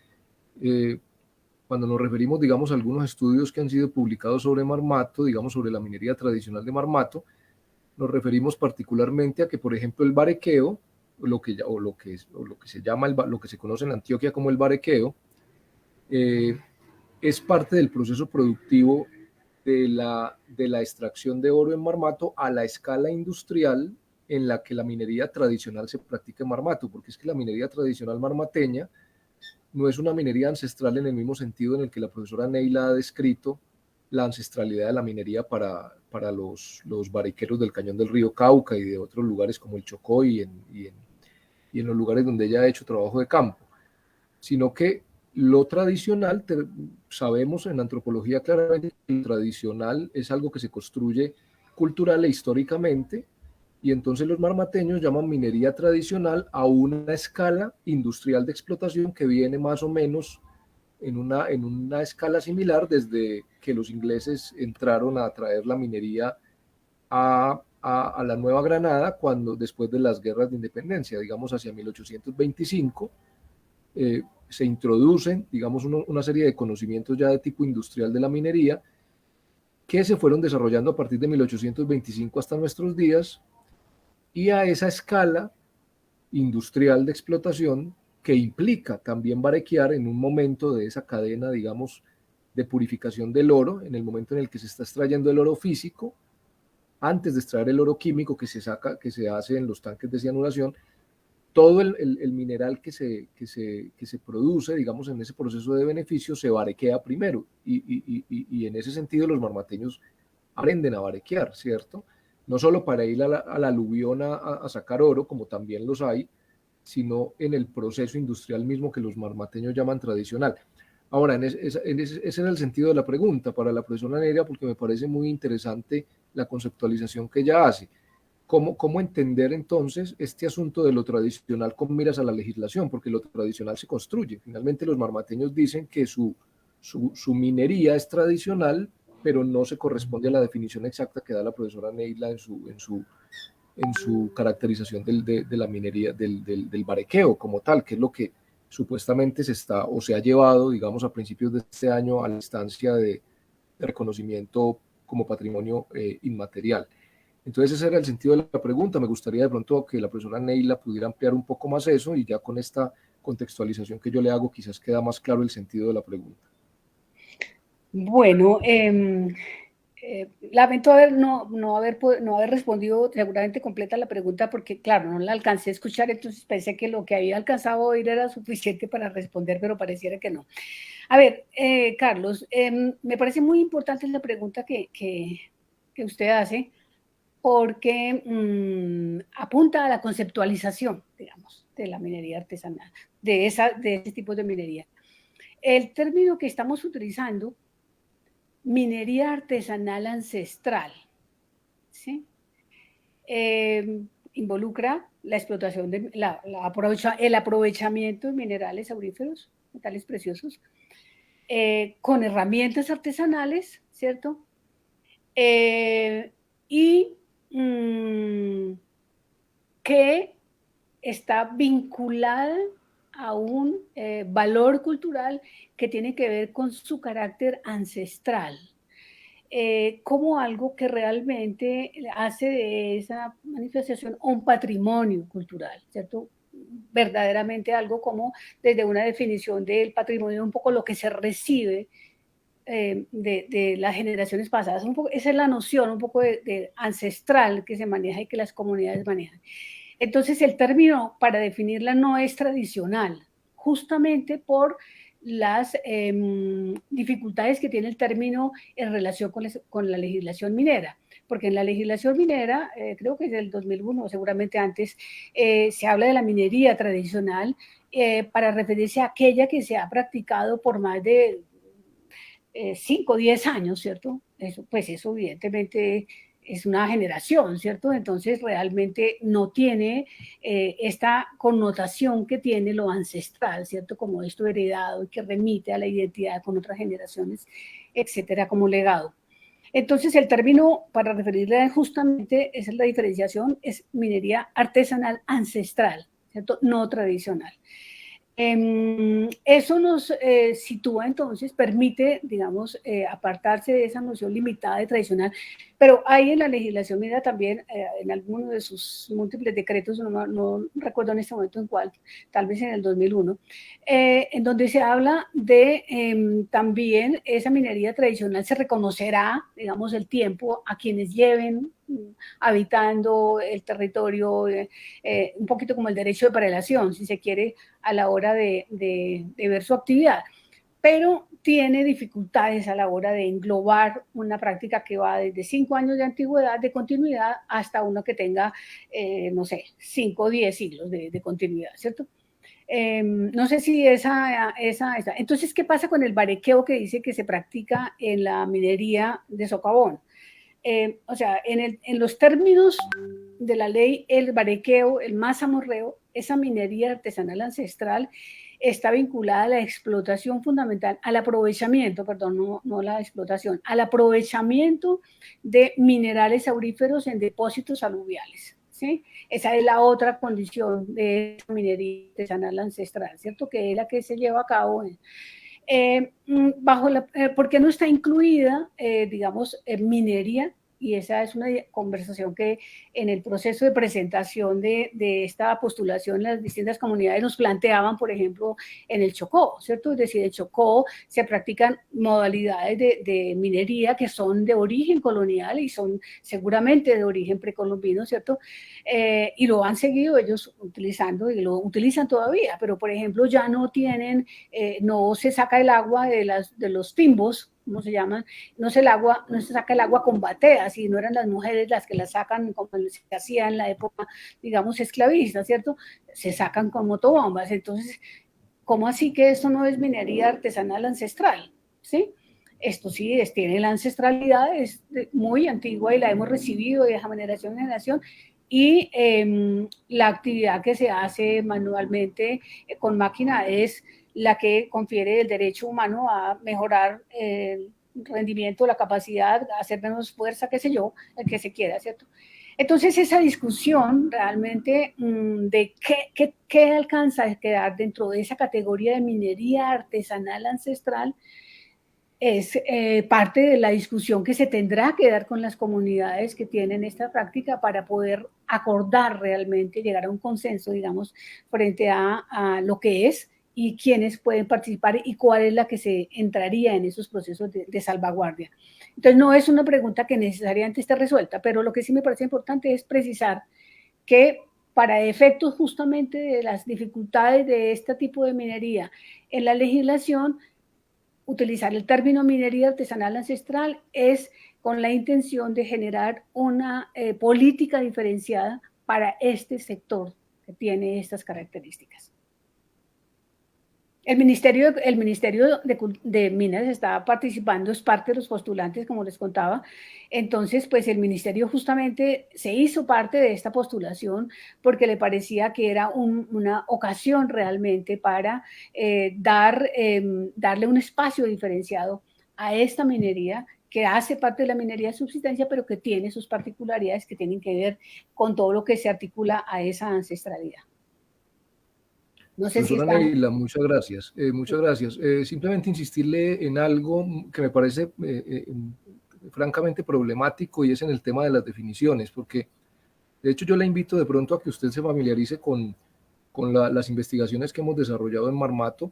cuando nos referimos, digamos, a algunos estudios que han sido publicados sobre Marmato, digamos, sobre la minería tradicional de Marmato, nos referimos particularmente a que, por ejemplo, el barequeo, lo que se llama, lo que se conoce en Antioquia como el barequeo, es parte del proceso productivo de la extracción de oro en Marmato a la escala industrial en la que la minería tradicional se practica en Marmato, porque es que la minería tradicional marmateña no es una minería ancestral en el mismo sentido en el que la profesora Neila ha descrito la ancestralidad de la minería para los barequeros del Cañón del Río Cauca y de otros lugares como el Chocó y en los lugares donde ella ha hecho trabajo de campo, sino que lo tradicional, sabemos en antropología claramente que lo tradicional es algo que se construye cultural e históricamente, y entonces los marmateños llaman minería tradicional a una escala industrial de explotación que viene más o menos en una escala similar desde que los ingleses entraron a traer la minería a la Nueva Granada después de las guerras de independencia, digamos hacia 1825, se introducen, digamos, una serie de conocimientos ya de tipo industrial de la minería que se fueron desarrollando a partir de 1825 hasta nuestros días, y a esa escala industrial de explotación que implica también barequear en un momento de esa cadena, digamos, de purificación del oro, en el momento en el que se está extrayendo el oro físico, antes de extraer el oro químico que se hace en los tanques de cianuración, todo el mineral que se produce, digamos, en ese proceso de beneficio, se barequea primero, y en ese sentido los marmateños aprenden a barequear, ¿cierto? No solo para ir a la aluvión a sacar oro, como también los hay, sino en el proceso industrial mismo que los marmateños llaman tradicional. Ahora, ese era el sentido de la pregunta para la profesora Neira, porque me parece muy interesante la conceptualización que ella hace. ¿Cómo entender entonces este asunto de lo tradicional con miras a la legislación? Porque lo tradicional se construye. Finalmente los marmateños dicen que su minería es tradicional, pero no se corresponde a la definición exacta que da la profesora Neila en su caracterización de la minería, del barequeo como tal, que es lo que supuestamente se ha llevado, digamos, a principios de este año a la instancia de reconocimiento como patrimonio inmaterial. Entonces ese era el sentido de la pregunta. Me gustaría de pronto que la profesora Neila pudiera ampliar un poco más eso, y ya con contextualización que yo le hago quizás queda más claro el sentido de la pregunta. Bueno, lamento no haber respondido seguramente completa la pregunta porque, claro, no la alcancé a escuchar, entonces pensé que lo que había alcanzado a oír era suficiente para responder, pero pareciera que no. A ver, Carlos, me parece muy importante la pregunta que usted hace porque apunta a la conceptualización, digamos, de la minería artesanal, de ese tipo de minería. El término que estamos utilizando, minería artesanal ancestral, ¿sí? Involucra la explotación, el aprovechamiento de minerales auríferos, metales preciosos, con herramientas artesanales, ¿cierto? Y que está vinculada a un valor cultural que tiene que ver con su carácter ancestral, como algo que realmente hace de esa manifestación un patrimonio cultural, ¿cierto? Verdaderamente algo como desde una definición del patrimonio, un poco lo que se recibe de las generaciones pasadas. Esa es la noción un poco de ancestral que se maneja y que las comunidades manejan. Entonces el término para definirla no es tradicional, justamente por las dificultades que tiene el término en relación con la legislación minera, porque en la legislación minera, creo que es del 2001, seguramente antes, se habla de la minería tradicional para referirse a aquella que se ha practicado por más de 5 o 10 años, ¿cierto? Eso, pues eso evidentemente es una generación, ¿cierto? Entonces realmente no tiene esta connotación que tiene lo ancestral, ¿cierto? Como esto heredado y que remite a la identidad con otras generaciones, etcétera, como legado. Entonces el término para referirle justamente, esa es la diferenciación, es minería artesanal ancestral, ¿cierto? No tradicional. Eso nos sitúa entonces, permite, digamos, apartarse de esa noción limitada de tradicional, pero hay en la legislación minera también, en alguno de sus múltiples decretos, no recuerdo en este momento en cuál, tal vez en el 2001, en donde se habla de también esa minería tradicional se reconocerá, digamos, el tiempo a quienes lleven habitando el territorio, un poquito como el derecho de prelación, si se quiere, a la hora de ver su actividad, pero tiene dificultades a la hora de englobar una práctica que va desde 5 años de antigüedad, de continuidad, hasta uno que tenga, no sé, 5 o 10 siglos de continuidad, ¿cierto? No sé si esa. Entonces, ¿qué pasa con el barequeo que dice que se practica en la minería de socavón? O sea, en los términos de la ley, el barequeo, el mazamorreo, esa minería artesanal ancestral está vinculada a la explotación fundamental, al aprovechamiento, perdón, no la explotación, al aprovechamiento de minerales auríferos en depósitos aluviales, ¿sí? Esa es la otra condición de esa minería artesanal ancestral, ¿cierto? Que es la que se lleva a cabo ¿por qué no está incluida, digamos, minería? Y esa es una conversación que en el proceso de presentación de esta postulación las distintas comunidades nos planteaban, por ejemplo, en el Chocó, ¿cierto? Es decir, en el Chocó se practican modalidades de minería que son de origen colonial y son seguramente de origen precolombino, ¿cierto? Y lo han seguido ellos utilizando y lo utilizan todavía, pero por ejemplo ya no tienen, no se saca el agua de los timbos, ¿cómo se llaman? No se saca el agua con bateas, y no eran las mujeres las que la sacan como se hacía en la época, digamos, esclavista, ¿cierto? Se sacan con motobombas. Entonces, ¿cómo así que esto no es minería artesanal ancestral? ¿Sí? Esto sí tiene la ancestralidad, es muy antigua y la hemos recibido de generación en generación, y la actividad que se hace manualmente con máquina es la que confiere el derecho humano a mejorar el rendimiento, la capacidad, a hacer menos fuerza, qué sé yo, el que se quiera, ¿cierto? Entonces esa discusión realmente de qué alcanza a quedar dentro de esa categoría de minería artesanal ancestral es parte de la discusión que se tendrá que dar con las comunidades que tienen esta práctica para poder acordar realmente, llegar a un consenso, digamos, frente a lo que es y quiénes pueden participar y cuál es la que se entraría en esos procesos de salvaguardia. Entonces, no es una pregunta que necesariamente esté resuelta, pero lo que sí me parece importante es precisar que para efectos justamente de las dificultades de este tipo de minería en la legislación, utilizar el término minería artesanal ancestral es con la intención de generar una política diferenciada para este sector que tiene estas características. El Ministerio de Minas está participando, es parte de los postulantes, como les contaba. Entonces, pues el Ministerio justamente se hizo parte de esta postulación porque le parecía que era una ocasión realmente para darle un espacio diferenciado a esta minería que hace parte de la minería de subsistencia, pero que tiene sus particularidades que tienen que ver con todo lo que se articula a esa ancestralidad. No sé si Profesora está... Neila, muchas gracias. Muchas gracias. Simplemente insistirle en algo que me parece francamente problemático y es en el tema de las definiciones, porque de hecho yo le invito de pronto a que usted se familiarice con las investigaciones que hemos desarrollado en Marmato,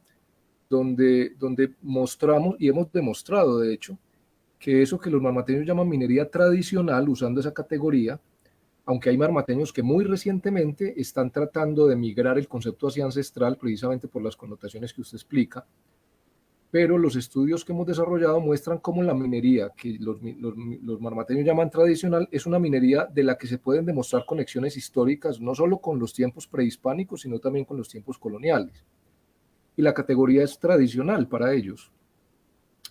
donde mostramos y hemos demostrado, de hecho, que eso que los marmateños llaman minería tradicional, usando esa categoría, aunque hay marmateños que muy recientemente están tratando de migrar el concepto hacia ancestral precisamente por las connotaciones que usted explica, pero los estudios que hemos desarrollado muestran cómo la minería que los marmateños llaman tradicional es una minería de la que se pueden demostrar conexiones históricas no solo con los tiempos prehispánicos, sino también con los tiempos coloniales. Y la categoría es tradicional para ellos.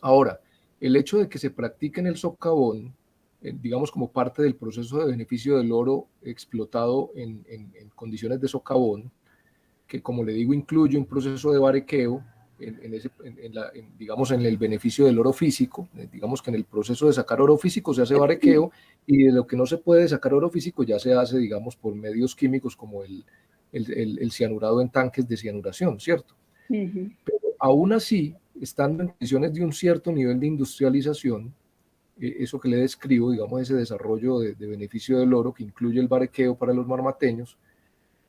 Ahora, el hecho de que se practique en el socavón, digamos como parte del proceso de beneficio del oro explotado en condiciones de socavón, que como le digo incluye un proceso de barequeo, digamos en el beneficio del oro físico, digamos que en el proceso de sacar oro físico se hace barequeo y de lo que no se puede sacar oro físico ya se hace, digamos, por medios químicos como el cianurado en tanques de cianuración, ¿cierto? Uh-huh. Pero aún así, estando en condiciones de un cierto nivel de industrialización, eso que le describo, digamos, ese desarrollo de beneficio del oro que incluye el barequeo para los marmateños,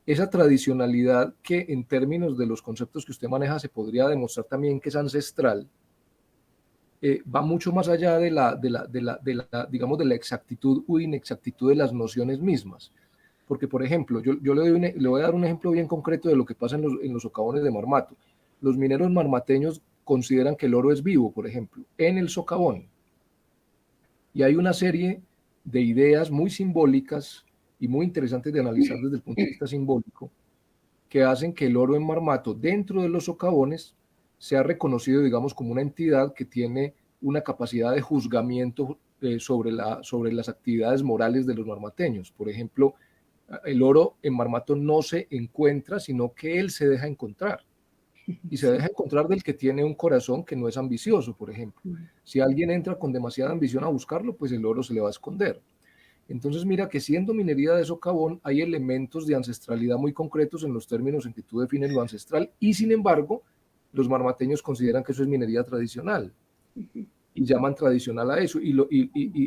esa tradicionalidad que en términos de los conceptos que usted maneja se podría demostrar también que es ancestral, va mucho más allá digamos, de la exactitud o inexactitud de las nociones mismas. Porque, por ejemplo, yo le voy a dar un ejemplo bien concreto de lo que pasa en los socavones de Marmato. Los mineros marmateños consideran que el oro es vivo, por ejemplo, en el socavón. Y hay una serie de ideas muy simbólicas y muy interesantes de analizar desde el punto de vista simbólico, que hacen que el oro en Marmato, dentro de los socavones, sea reconocido, digamos, como una entidad que tiene una capacidad de juzgamiento sobre las actividades morales de los marmateños. Por ejemplo, el oro en Marmato no se encuentra, sino que él se deja encontrar. Y se deja encontrar del que tiene un corazón que no es ambicioso, por ejemplo. Si alguien entra con demasiada ambición a buscarlo, pues el oro se le va a esconder. Entonces mira que siendo minería de socavón hay elementos de ancestralidad muy concretos en los términos en que tú defines lo ancestral y sin embargo los marmateños consideran que eso es minería tradicional y llaman tradicional a eso y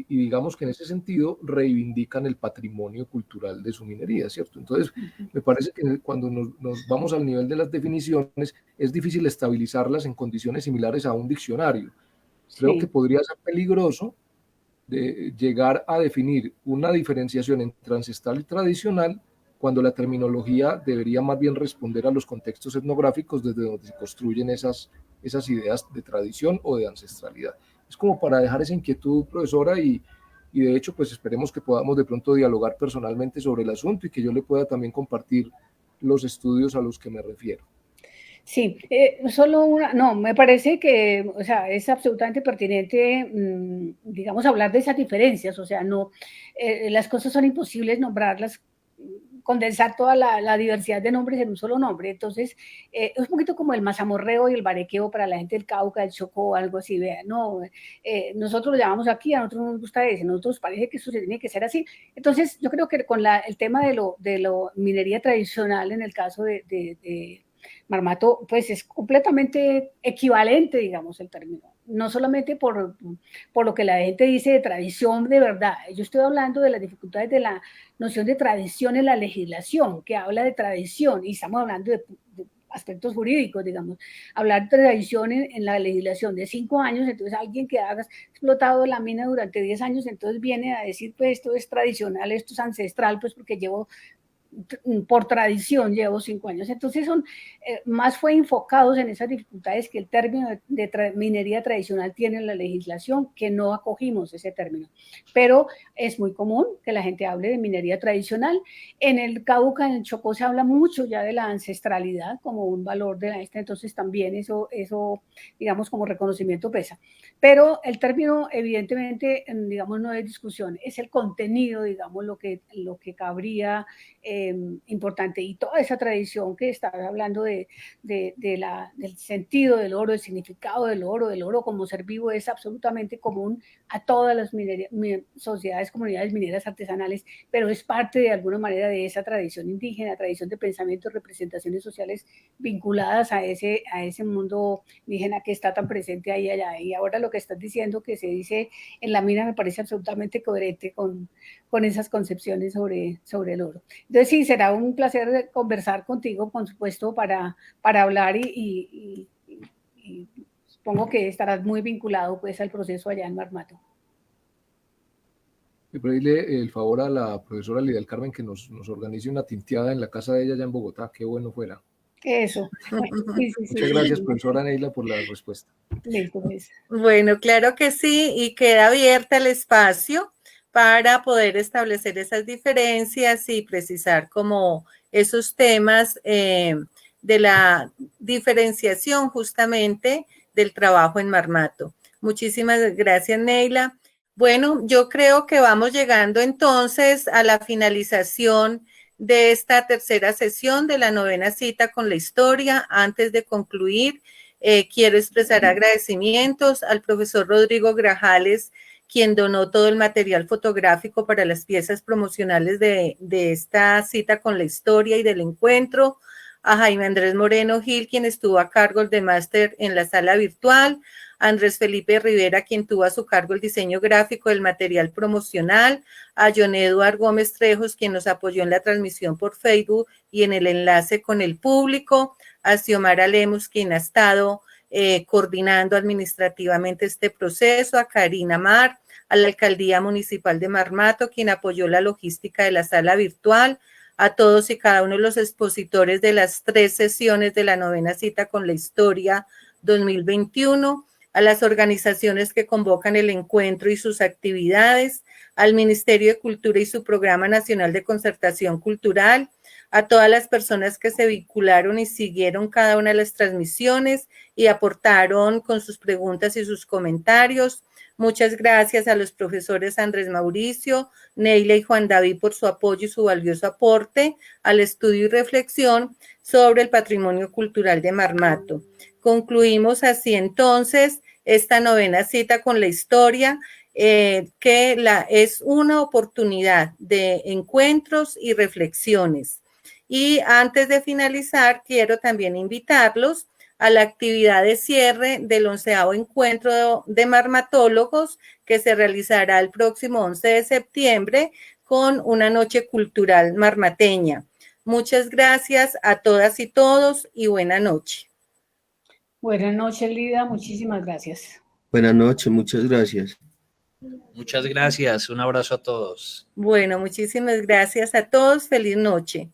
digamos que en ese sentido reivindican el patrimonio cultural de su minería, ¿cierto? Entonces me parece que cuando nos vamos al nivel de las definiciones es difícil estabilizarlas en condiciones similares a un diccionario. Creo que podría ser peligroso de llegar a definir una diferenciación entre ancestral y tradicional cuando la terminología debería más bien responder a los contextos etnográficos desde donde se construyen esas ideas de tradición o de ancestralidad. Es como para dejar esa inquietud, profesora, y de hecho, pues esperemos que podamos de pronto dialogar personalmente sobre el asunto y que yo le pueda también compartir los estudios a los que me refiero. Sí, solo una, no, me parece que, o sea, es absolutamente pertinente, digamos, hablar de esas diferencias, o sea, no, las cosas son imposibles nombrarlas, condensar toda la diversidad de nombres en un solo nombre, entonces, es un poquito como el mazamorreo y el barequeo para la gente del Cauca, del Chocó, algo así, vean, no, nosotros lo llamamos aquí, a nosotros nos gusta ese, a nosotros parece que eso se tiene que ser así, entonces, yo creo que con el tema de lo minería tradicional, en el caso de Marmato, pues es completamente equivalente, digamos, el término. No solamente por lo que la gente dice de tradición de verdad. Yo estoy hablando de las dificultades de la noción de tradición en la legislación, que habla de tradición, y estamos hablando de aspectos jurídicos, digamos. Hablar de tradición en la legislación de 5 años, entonces alguien que ha explotado la mina durante 10 años, entonces viene a decir, pues esto es tradicional, esto es ancestral, pues porque por tradición llevo 5 años. Entonces son más fue enfocados en esas dificultades que el término de minería tradicional tiene en la legislación, que no acogimos ese término. Pero es muy común que la gente hable de minería tradicional. En el Cauca, en el Chocó, se habla mucho ya de la ancestralidad como un valor de la esta, entonces también eso, digamos, como reconocimiento pesa. Pero el término, evidentemente, digamos, no es discusión, es el contenido, digamos, lo que cabría importante, y toda esa tradición que estás hablando del sentido del oro, del significado del oro como ser vivo es absolutamente común a todas las sociedades, comunidades mineras artesanales, pero es parte de alguna manera de esa tradición indígena, tradición de pensamiento, representaciones sociales vinculadas a ese mundo indígena que está tan presente ahí allá. Y ahora lo que estás diciendo que se dice en la mina me parece absolutamente coherente con esas concepciones sobre el oro. Entonces sí, será un placer conversar contigo, por supuesto, para hablar y supongo que estarás muy vinculado pues al proceso allá en Marmato. Y pedirle el favor a la profesora Lidia del Carmen que nos organice una tinteada en la casa de ella allá en Bogotá, qué bueno fuera. Eso. Sí, Muchas gracias, profesora Neila, por la respuesta. Listo, pues. Bueno, claro que sí, y queda abierta el espacio para poder establecer esas diferencias y precisar como esos temas de la diferenciación justamente del trabajo en Marmato. Muchísimas gracias, Neila. Bueno, yo creo que vamos llegando entonces a la finalización de esta tercera sesión de la 9ª cita con la historia. Antes de concluir, quiero expresar agradecimientos al profesor Rodrigo Grajales, quien donó todo el material fotográfico para las piezas promocionales de esta cita con la historia y del encuentro, a Jaime Andrés Moreno Gil, quien estuvo a cargo de máster en la sala virtual, a Andrés Felipe Rivera, quien tuvo a su cargo el diseño gráfico del material promocional, a John Eduard Gómez Trejos, quien nos apoyó en la transmisión por Facebook y en el enlace con el público, a Xiomara Lemus, quien ha estado coordinando administrativamente este proceso, a Karina Mar, a la Alcaldía Municipal de Marmato, quien apoyó la logística de la sala virtual, a todos y cada uno de los expositores de las 3 sesiones de la 9ª cita con la historia 2021, a las organizaciones que convocan el encuentro y sus actividades, al Ministerio de Cultura y su Programa Nacional de Concertación Cultural, a todas las personas que se vincularon y siguieron cada una de las transmisiones y aportaron con sus preguntas y sus comentarios. Muchas gracias a los profesores Andrés Mauricio, Neila y Juan David por su apoyo y su valioso aporte al estudio y reflexión sobre el patrimonio cultural de Marmato. Concluimos así entonces esta 9ª cita con la historia, que es una oportunidad de encuentros y reflexiones. Y antes de finalizar, quiero también invitarlos a la actividad de cierre del 11º encuentro de marmatólogos que se realizará el próximo 11 de septiembre con una noche cultural marmateña. Muchas gracias a todas y todos y buena noche. Buenas noches, Lida. Muchísimas gracias. Buenas noches, muchas gracias. Muchas gracias. Un abrazo a todos. Bueno, muchísimas gracias a todos. Feliz noche.